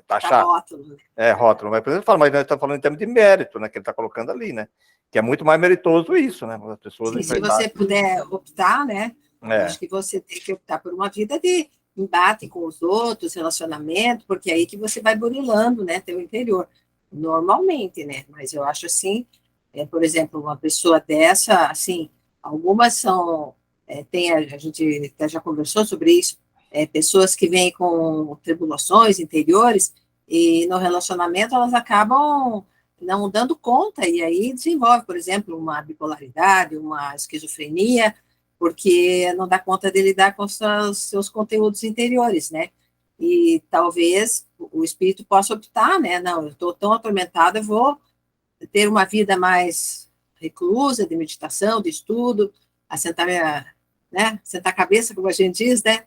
taxar. Rótulo. Rótulo. Mas, por exemplo, mas nós estamos falando em termos de mérito, né? Que ele está colocando ali, né? Que é muito mais meritoso isso, né? As pessoas se você puder optar, né? Acho que você tem que optar por uma vida de embate com os outros, relacionamento, porque é aí que você vai burilando, né? Teu interior. Normalmente, né? Mas eu acho assim, por exemplo, uma pessoa dessa, assim, algumas são, a gente até já conversou sobre isso, pessoas que vêm com tribulações interiores e no relacionamento elas acabam não dando conta, e aí desenvolve, por exemplo, uma bipolaridade, uma esquizofrenia, porque não dá conta de lidar com os seus conteúdos interiores, né? E talvez o espírito possa optar, né? Não, eu estou tão atormentada, eu vou ter uma vida mais reclusa, de meditação, de estudo, assentar sentar a cabeça, como a gente diz, né?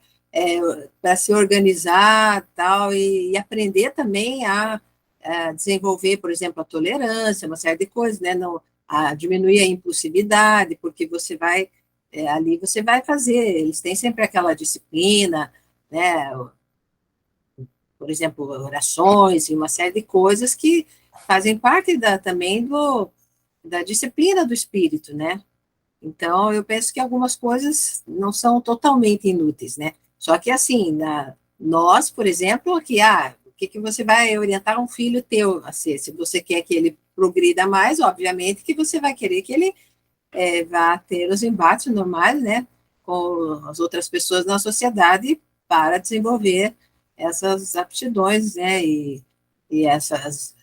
Para se organizar tal, e aprender também a desenvolver, por exemplo, a tolerância, uma série de coisas, né? Não, a diminuir a impulsividade, porque você vai, ali você vai fazer, eles têm sempre aquela disciplina, né? Por exemplo, orações e uma série de coisas que fazem parte também da disciplina do espírito, né? Então, eu penso que algumas coisas não são totalmente inúteis, né? Só que, assim, nós, por exemplo, aqui, o que você vai orientar um filho teu a ser? Se você quer que ele progrida mais, obviamente que você vai querer que ele vá ter os embates normais, né? Com as outras pessoas na sociedade para desenvolver essas aptidões, né? E essas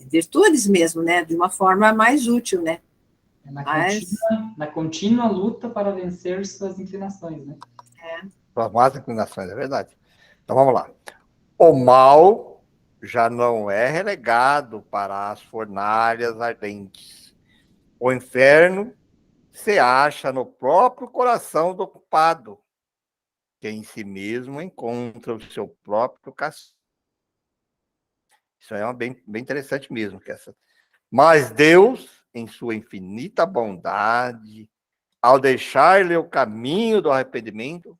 virtudes mesmo, né? De uma forma mais útil, né? Na contínua luta para vencer suas inclinações, né? Suas más inclinações, é verdade. Então, vamos lá. O mal já não é relegado para as fornalhas ardentes. O inferno se acha no próprio coração do culpado, que em si mesmo encontra o seu próprio castigo. Isso é bem interessante mesmo. Mas Deus, em sua infinita bondade, ao deixar-lhe o caminho do arrependimento,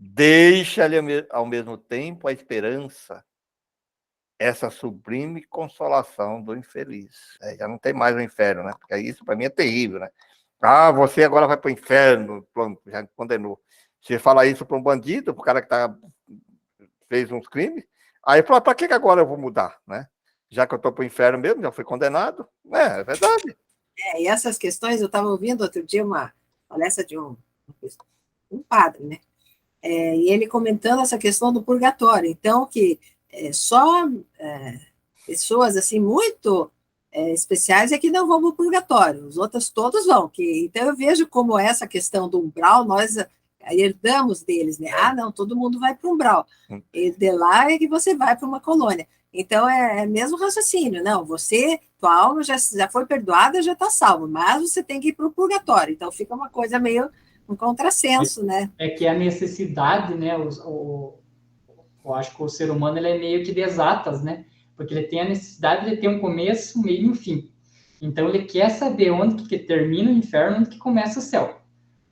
deixa-lhe ao mesmo tempo a esperança, essa sublime consolação do infeliz. Já não tem mais o inferno, né? Porque isso para mim é terrível, né? Você agora vai para o inferno, pronto, já condenou. Você fala isso para um bandido, para o cara que fez uns crimes, aí fala, para que agora eu vou mudar, né? Já que eu estou para o inferno mesmo, já fui condenado, é verdade. E essas questões, eu estava ouvindo outro dia uma palestra de um padre, né? E ele comentando essa questão do purgatório. Então, que só pessoas assim muito especiais é que não vão para o purgatório, os outros todos vão. Então, eu vejo como essa questão do umbral, nós herdamos deles, né? Não, todo mundo vai para o umbral. E de lá é que você vai para uma colônia. Então, é mesmo raciocínio. Não, tua alma já foi perdoada, já está salva, mas você tem que ir para o purgatório. Então, fica uma coisa meio um contrassenso, né? É que a necessidade, né? Eu acho que o ser humano ele é meio que de exatas, né? Porque ele tem a necessidade de ter um começo, meio e um fim. Então, ele quer saber onde que termina o inferno, onde que começa o céu,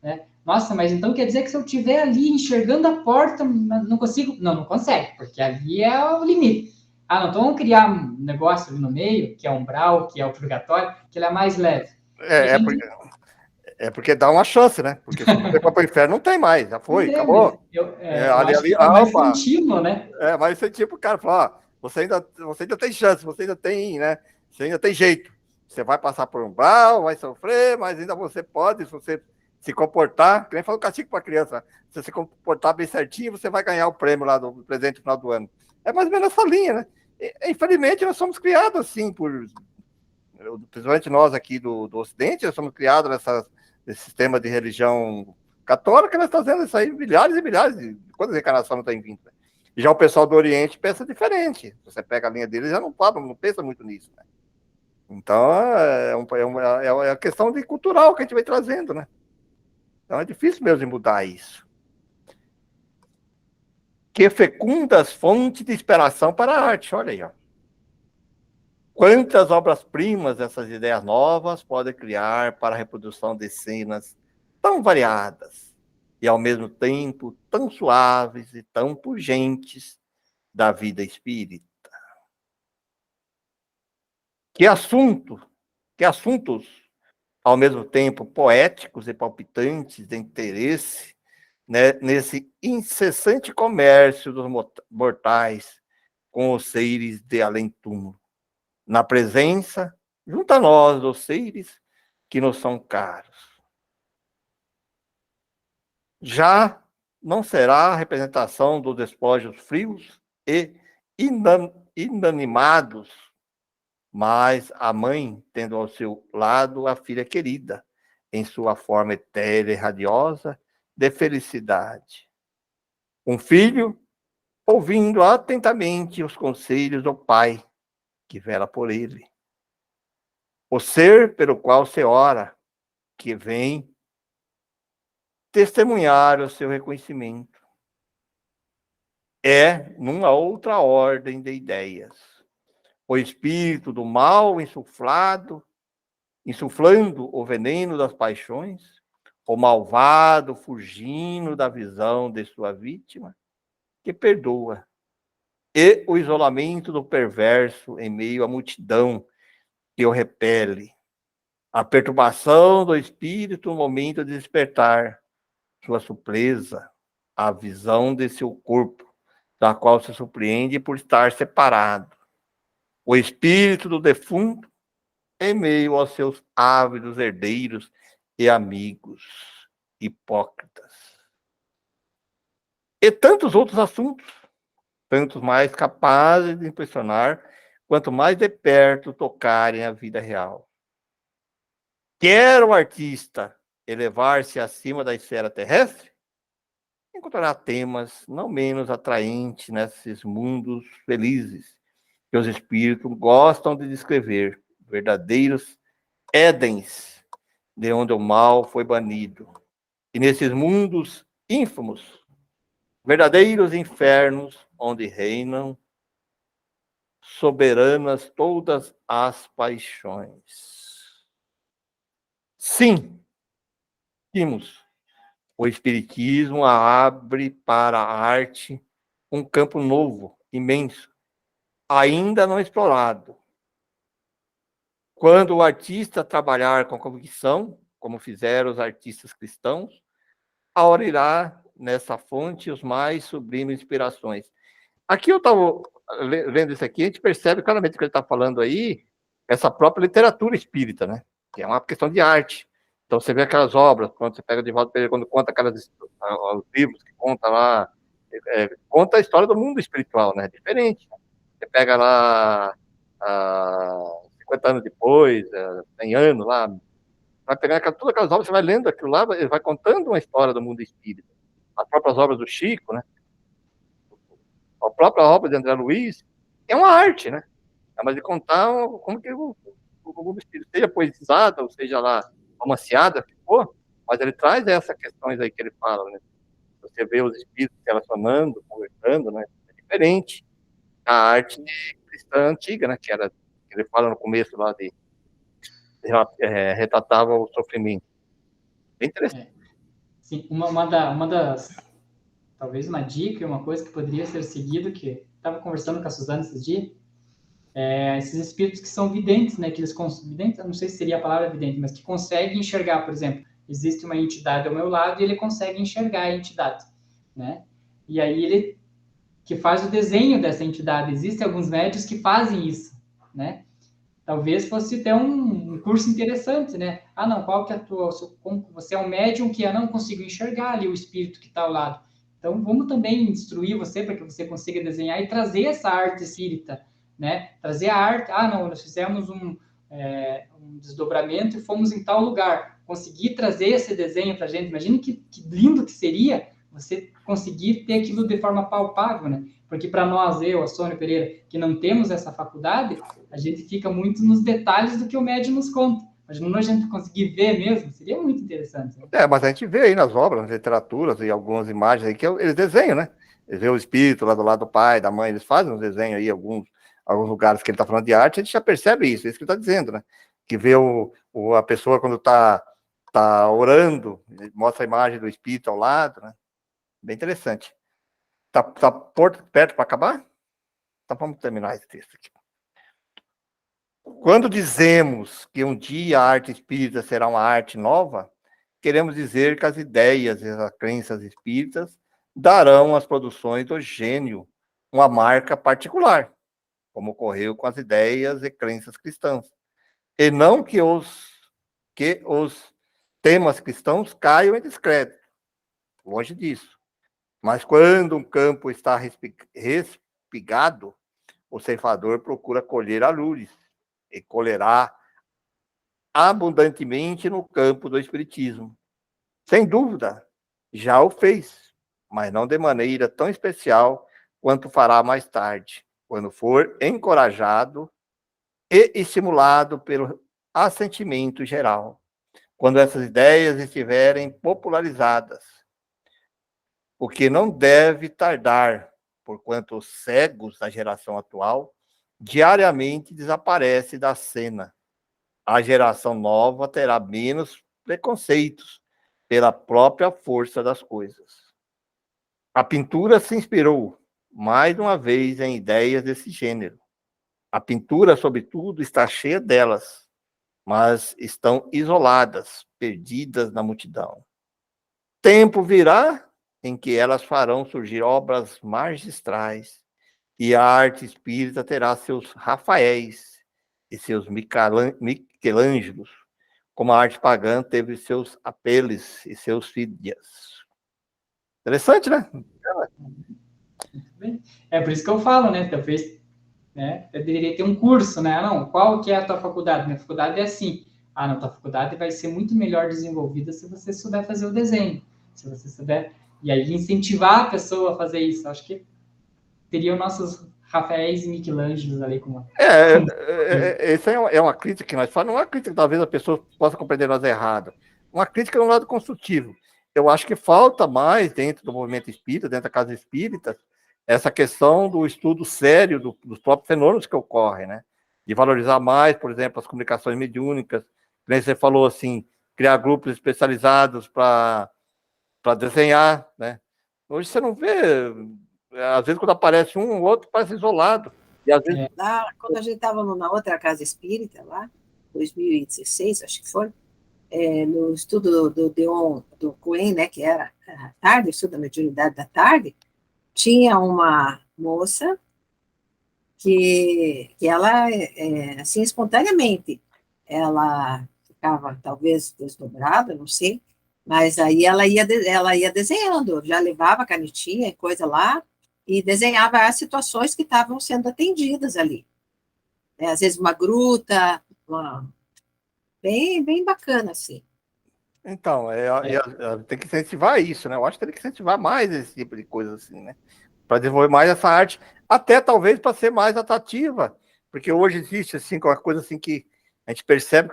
né? Nossa, mas então quer dizer que se eu estiver ali enxergando a porta, não consigo? Não consegue, porque ali é o limite. Não, então vamos criar um negócio ali no meio, que é o umbral, que é o purgatório, que ele é mais leve. Porque dá uma chance, né? Porque se você for para o inferno, não tem mais, já foi, acabou. Eu acho que é mais incentivo, né? Mais incentivo, o cara fala, você ainda tem chance, você ainda tem, né? Você ainda tem jeito. Você vai passar por um umbral, vai sofrer, mas ainda você pode, se você se comportar, que nem fala o castigo para a criança, se você se comportar bem certinho, você vai ganhar o prêmio lá do presente no final do ano. É mais ou menos essa linha, né? Infelizmente, nós somos criados assim, principalmente nós aqui do Ocidente, nós somos criados nesse sistema de religião católica, nós estamos fazendo isso aí milhares e milhares de quantas reencarnações não tem vindo. Né? E já o pessoal do Oriente pensa diferente. Você pega a linha deles, já não pensa muito nisso. Né? Então, é a questão de cultural que a gente vai trazendo, né? Então é difícil mesmo de mudar isso. Que fecundas fontes de inspiração para a arte. Olha aí, ó. Quantas obras-primas essas ideias novas podem criar para a reprodução de cenas tão variadas e, ao mesmo tempo, tão suaves e tão pungentes da vida espírita. Que assuntos, ao mesmo tempo, poéticos e palpitantes de interesse, né, nesse incessante comércio dos mortais com os seres de além-túmulo, na presença, junto a nós, dos seres que nos são caros. Já não será a representação dos despojos frios e inanimados, mas a mãe tendo ao seu lado a filha querida, em sua forma etérea e radiosa de felicidade. Um filho ouvindo atentamente os conselhos do pai, que vela por ele. O ser pelo qual se ora, que vem testemunhar o seu reconhecimento. É numa outra ordem de ideias. O espírito do mal insuflando o veneno das paixões, o malvado fugindo da visão de sua vítima, que perdoa, e o isolamento do perverso em meio à multidão que o repele, a perturbação do espírito no momento de despertar, sua surpresa, a visão de seu corpo, da qual se surpreende por estar separado, o espírito do defunto em meio aos seus ávidos herdeiros e amigos hipócritas. E tantos outros assuntos, tantos mais capazes de impressionar, quanto mais de perto tocarem a vida real. Quer o artista elevar-se acima da esfera terrestre, encontrará temas não menos atraentes nesses mundos felizes que os espíritos gostam de descrever, verdadeiros édens, de onde o mal foi banido. E nesses mundos ínfimos, verdadeiros infernos, onde reinam soberanas todas as paixões. Sim, vimos, o Espiritismo abre para a arte um campo novo, imenso, ainda não explorado. Quando o artista trabalhar com convicção, como fizeram os artistas cristãos, aurirá nessa fonte os mais sublimes inspirações. Aqui eu estava lendo isso aqui, a gente percebe claramente que ele está falando aí, essa própria literatura espírita, né? Que é uma questão de arte. Então você vê aquelas obras, quando você pega Divaldo Pereira, quando conta os livros que conta lá, conta a história do mundo espiritual, né? Diferente. Você pega lá 50 anos depois, 100 anos lá, vai pegar todas aquelas obras, você vai lendo aquilo lá, ele vai contando uma história do mundo espírita. As próprias obras do Chico, né? A própria obra de André Luiz é uma arte, né? É mas de contar como que o mundo espírita, seja poetizado, ou seja lá, romanceada, que for, mas ele traz essas questões aí que ele fala, né? Você vê os espíritos se relacionando, conversando, né? É diferente da arte cristã antiga, né? Que ele fala no começo lá retratava o sofrimento. Bem interessante. Sim, uma das, talvez uma dica, uma coisa que poderia ser seguido, que estava conversando com a Suzana esses dias, esses espíritos que são videntes, né, que eles videntes, eu não sei se seria a palavra vidente, mas que conseguem enxergar, por exemplo, existe uma entidade ao meu lado e ele consegue enxergar a entidade, né? E aí ele que faz o desenho dessa entidade. Existem alguns médios que fazem isso, né? Talvez fosse até um curso interessante, né? Ah, não, qual que é a tua... Você é um médium que eu não consigo enxergar ali o espírito que está ao lado. Então, vamos também instruir você para que você consiga desenhar e trazer essa arte espírita, né? Trazer a arte... Ah, não, nós fizemos um desdobramento e fomos em tal lugar. Conseguir trazer esse desenho para a gente. Imagina que lindo que seria você conseguir ter aquilo de forma palpável, né? Porque para nós, eu, a Sônia Pereira, que não temos essa faculdade, a gente fica muito nos detalhes do que o médium nos conta. Imagina a gente conseguir ver mesmo, seria muito interessante. Né? Mas a gente vê aí nas obras, nas literaturas e algumas imagens aí que eles desenham, né? Eles veem o espírito lá do lado do pai, da mãe, eles fazem um desenho aí, alguns lugares que ele está falando de arte, a gente já percebe isso, é isso que ele está dizendo, né? Que vê a pessoa quando está orando, mostra a imagem do espírito ao lado, né? Bem interessante. Tá perto para acabar? Então vamos terminar esse texto aqui. Quando dizemos que um dia a arte espírita será uma arte nova, queremos dizer que as ideias e as crenças espíritas darão às produções do gênio uma marca particular, como ocorreu com as ideias e crenças cristãs. E não que os temas cristãos caiam em descrédito, longe disso. Mas quando um campo está respigado, o ceifador procura colher alures e colherá abundantemente no campo do espiritismo. Sem dúvida, já o fez, mas não de maneira tão especial quanto fará mais tarde, quando for encorajado e estimulado pelo assentimento geral, quando essas ideias estiverem popularizadas, o que não deve tardar, porquanto os cegos da geração atual diariamente desaparecem da cena. A geração nova terá menos preconceitos pela própria força das coisas. A pintura se inspirou, mais uma vez, em ideias desse gênero. A pintura, sobretudo, está cheia delas, mas estão isoladas, perdidas na multidão. Tempo virá em que elas farão surgir obras magistrais, e a arte espírita terá seus Rafaéis e seus Michelangelos, como a arte pagã teve seus Apeles e seus Fídias. Interessante, né? É por isso que eu falo, né? Talvez, né? Eu deveria ter um curso, né? Não, qual que é a tua faculdade? Minha faculdade é assim. Na tua faculdade vai ser muito melhor desenvolvida se você souber fazer o desenho. Se você souber... E aí incentivar a pessoa a fazer isso. Acho que teriam nossos Rafaéis e Michelangelos ali como... Essa é uma crítica que nós falamos, não é uma crítica que talvez a pessoa possa compreender nós errado. Uma crítica no lado construtivo. Eu acho que falta mais dentro do movimento espírita, dentro da casa espírita, essa questão do estudo sério dos próprios fenômenos que ocorrem, né? De valorizar mais, por exemplo, as comunicações mediúnicas, como você falou assim, criar grupos especializados para desenhar, né? Hoje você não vê, às vezes quando aparece um ou outro, parece isolado. E às vezes... Lá, quando a gente estava na outra casa espírita, lá, 2016, acho que foi, no estudo do Deon, do Cohen, né, que era a tarde, o estudo da mediunidade da tarde, tinha uma moça que ela, assim, espontaneamente, ela ficava, talvez, desdobrada, não sei, mas aí ela ia desenhando, já levava canetinha e coisa lá, e desenhava as situações que estavam sendo atendidas ali. Às vezes uma gruta, bem bacana, assim. Então, tem que incentivar isso, né? Eu acho que tem que incentivar mais esse tipo de coisa assim, né? Para desenvolver mais essa arte, até talvez para ser mais atrativa, porque hoje existe assim uma coisa assim que a gente percebe,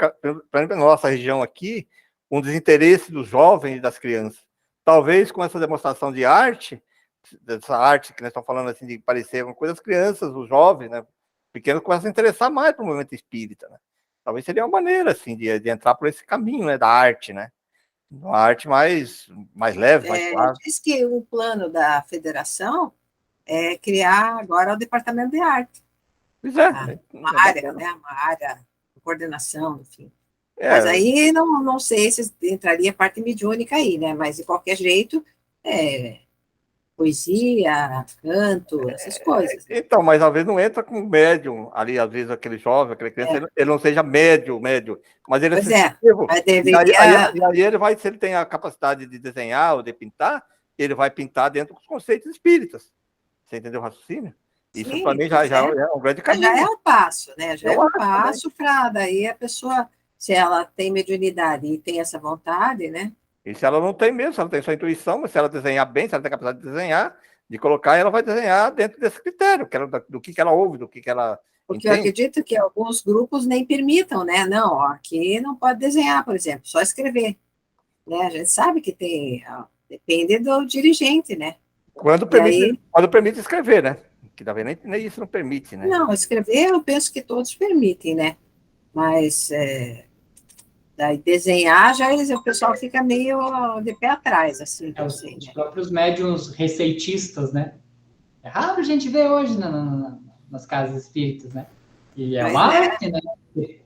para na nossa região aqui, um desinteresse dos jovens e das crianças. Talvez com essa demonstração de arte, dessa arte que nós estamos falando assim de parecer uma coisa, as crianças, os jovens, né, pequenos começam a interessar mais para o movimento espírita, né? Talvez seria uma maneira assim de entrar por esse caminho, né, da arte, né? Uma arte mais leve, mais suave. Diz que o plano da federação é criar agora o departamento de arte. Pois uma área, né? Uma área de coordenação, enfim. Mas aí não sei se entraria a parte mediúnica aí, né? Mas de qualquer jeito, poesia, canto, essas coisas. Então, mas às vezes não entra com médium ali, às vezes aquele jovem, aquela criança, ele não seja médio, mas ele pois sensitivo. Mas deveria... E aí ele vai, se ele tem a capacidade de desenhar ou de pintar, ele vai pintar dentro dos conceitos espíritas. Você entendeu o raciocínio? Isso para mim já é um grande caminho. Já é um passo, né? Já é um passo para daí a pessoa, se ela tem mediunidade e tem essa vontade, né? E se ela não tem mesmo, se ela tem só intuição, mas se ela desenhar bem, se ela tem capacidade de desenhar, de colocar, ela vai desenhar dentro desse critério, do que ela ouve, do que ela Porque eu acredito que alguns grupos nem permitam, né? Não, ó, aqui não pode desenhar, por exemplo, só escrever. Né? A gente sabe que tem, ó, depende do dirigente, né? Quando permite escrever, né? Que talvez nem isso não permite, né? Não, escrever eu penso que todos permitem, né? Mas daí desenhar já o pessoal fica meio de pé atrás, assim, que eu sei, Os né? próprios médiuns receitistas, né? É raro a gente ver hoje nas casas espíritas, né? E é uma arte,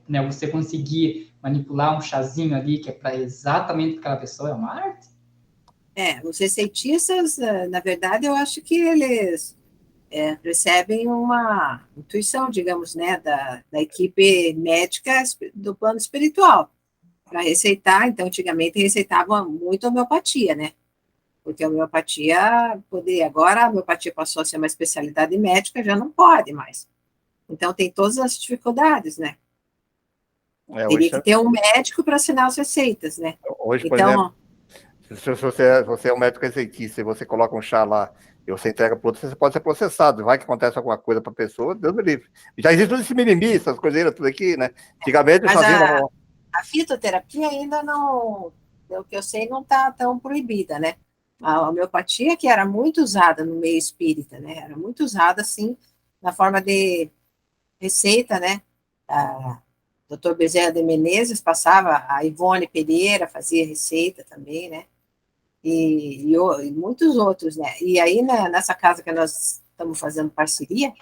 né? Você conseguir manipular um chazinho ali que é para exatamente aquela pessoa, é uma arte. Os receitistas, na verdade, eu acho que eles recebem uma intuição, digamos, né, da equipe médica do plano espiritual, para receitar. Então, antigamente receitavam muito homeopatia, né? Porque a homeopatia agora a homeopatia passou a ser uma especialidade médica, já não pode mais. Então, tem todas as dificuldades, né? Teria que ter um médico para assinar as receitas, né? Hoje, por exemplo, se você é um médico receitista e você coloca um chá lá e você entrega para outro, você pode ser processado. Vai que acontece alguma coisa para a pessoa, Deus me livre. Já existe tudo esse mimimi, essas coiseiras, tudo aqui, né? Antigamente, mas a fitoterapia ainda não, pelo que eu sei, não está tão proibida, né? A homeopatia, que era muito usada no meio espírita, né? Era muito usada, assim, na forma de receita, né? Dr. Bezerra de Menezes passava, a Ivone Pereira fazia receita também, né? E muitos outros, né? E aí, nessa casa que nós estamos fazendo parceria,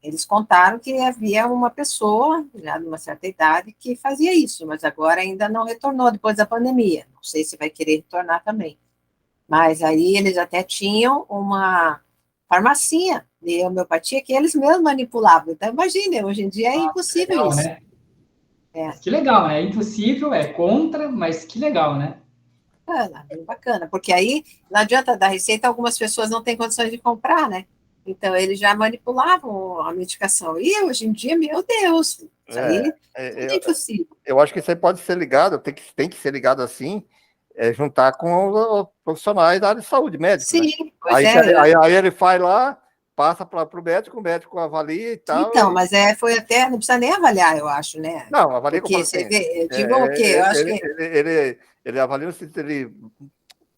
eles contaram que havia uma pessoa, já de uma certa idade, que fazia isso, mas agora ainda não retornou depois da pandemia. Não sei se vai querer retornar também. Mas aí eles até tinham uma farmacinha de homeopatia que eles mesmos manipulavam. Então, imagine, hoje em dia é impossível legal, isso. Né? Mas que legal, né? É impossível, é contra, mas que legal, né? Bacana, bem bacana, porque aí não adianta dar receita, algumas pessoas não têm condições de comprar, né? Então, eles já manipulavam a medicação. E hoje em dia, meu Deus, isso aí é impossível. Eu acho que isso aí pode ser ligado, tem que ser ligado assim, juntar com os profissionais da área de saúde, médicos. Sim, né? pois aí ele faz lá, passa para o médico avalia e tal. Então, mas foi até, não precisa nem avaliar, eu acho, né? Não, avalia Porque como você assim? vê, eu digo o quê? Eu acho que Ele avalia, ele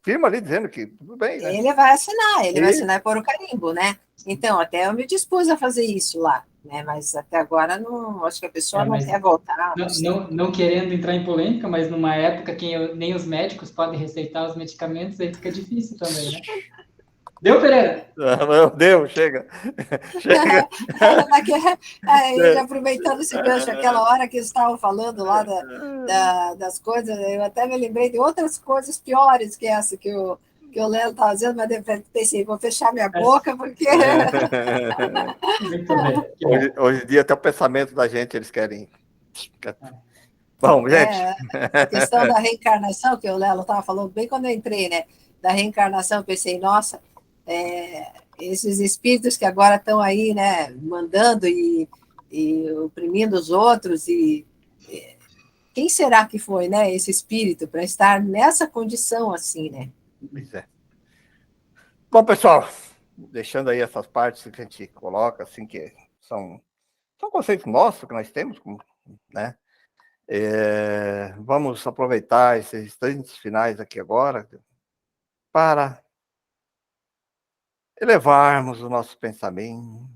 firma ali dizendo que tudo bem, né? ele vai assinar e pôr o carimbo, né? Então, até eu me dispus a fazer isso lá, né? Mas até agora, não, acho que a pessoa não quer voltar. Não querendo entrar em polêmica, mas numa época que nem os médicos podem receitar os medicamentos, aí fica difícil também, né? Deu, Pereira? Meu Deus, chega. Chega. Já aproveitando esse gancho, aquela hora que estavam falando lá das coisas, eu até me lembrei de outras coisas piores que essa que o Léo estava dizendo, mas depois pensei, vou fechar minha boca, porque... Muito bem. Hoje em dia, até o pensamento da gente, eles querem... Bom, gente... A questão da reencarnação, que o Léo estava falando bem quando eu entrei, né? Da reencarnação, eu pensei, nossa, esses espíritos que agora estão aí, né, mandando e oprimindo os outros, quem será que foi, né, esse espírito para estar nessa condição assim, né? Pois é. Bom, pessoal, deixando aí essas partes que a gente coloca, assim, que são conceitos nossos que nós temos, né? Vamos aproveitar esses instantes finais aqui agora para elevarmos o nosso pensamento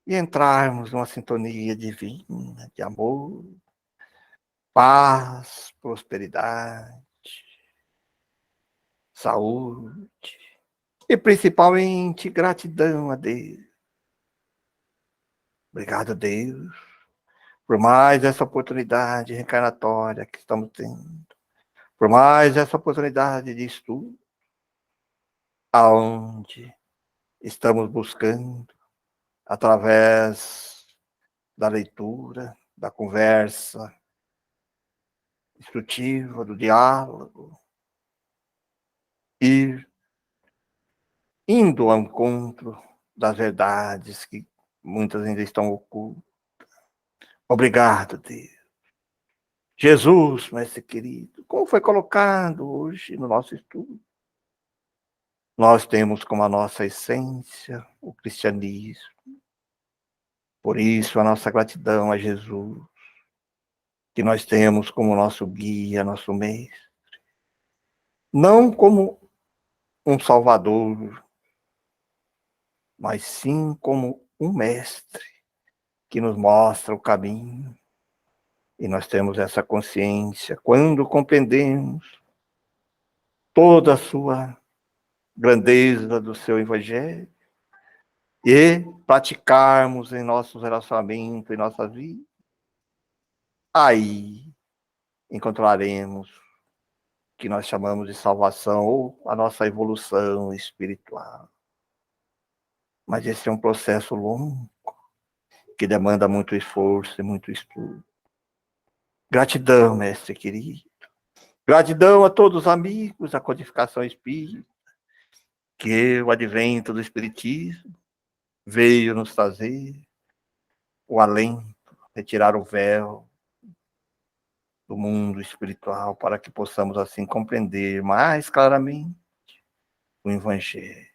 e entrarmos numa sintonia divina de amor, paz, prosperidade, saúde e principalmente gratidão a Deus. Obrigado a Deus por mais essa oportunidade reencarnatória que estamos tendo, por mais essa oportunidade de estudo, aonde estamos buscando, através da leitura, da conversa instrutiva, do diálogo, ir indo ao encontro das verdades que muitas ainda estão ocultas. Obrigado, Deus. Jesus, mestre querido, como foi colocado hoje no nosso estudo, Nós temos como a nossa essência o cristianismo. Por isso, a nossa gratidão a Jesus, que nós temos como nosso guia, nosso mestre. Não como um salvador, mas sim como um mestre que nos mostra o caminho. E nós temos essa consciência quando compreendemos toda a sua grandeza do seu evangelho e praticarmos em nossos relacionamentos, em nossa vida, aí encontraremos o que nós chamamos de salvação ou a nossa evolução espiritual. Mas esse é um processo longo, que demanda muito esforço e muito estudo. Gratidão, mestre querido. Gratidão a todos os amigos da codificação espírita, que o advento do espiritismo veio nos trazer o alento, retirar o véu do mundo espiritual, para que possamos assim compreender mais claramente o evangelho.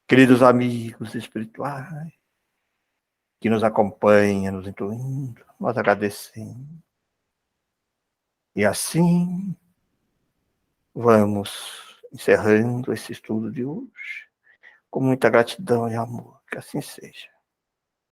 Queridos amigos espirituais, que nos acompanham, nos incluindo, nós agradecemos. E assim, vamos encerrando esse estudo de hoje, com muita gratidão e amor. Que assim seja.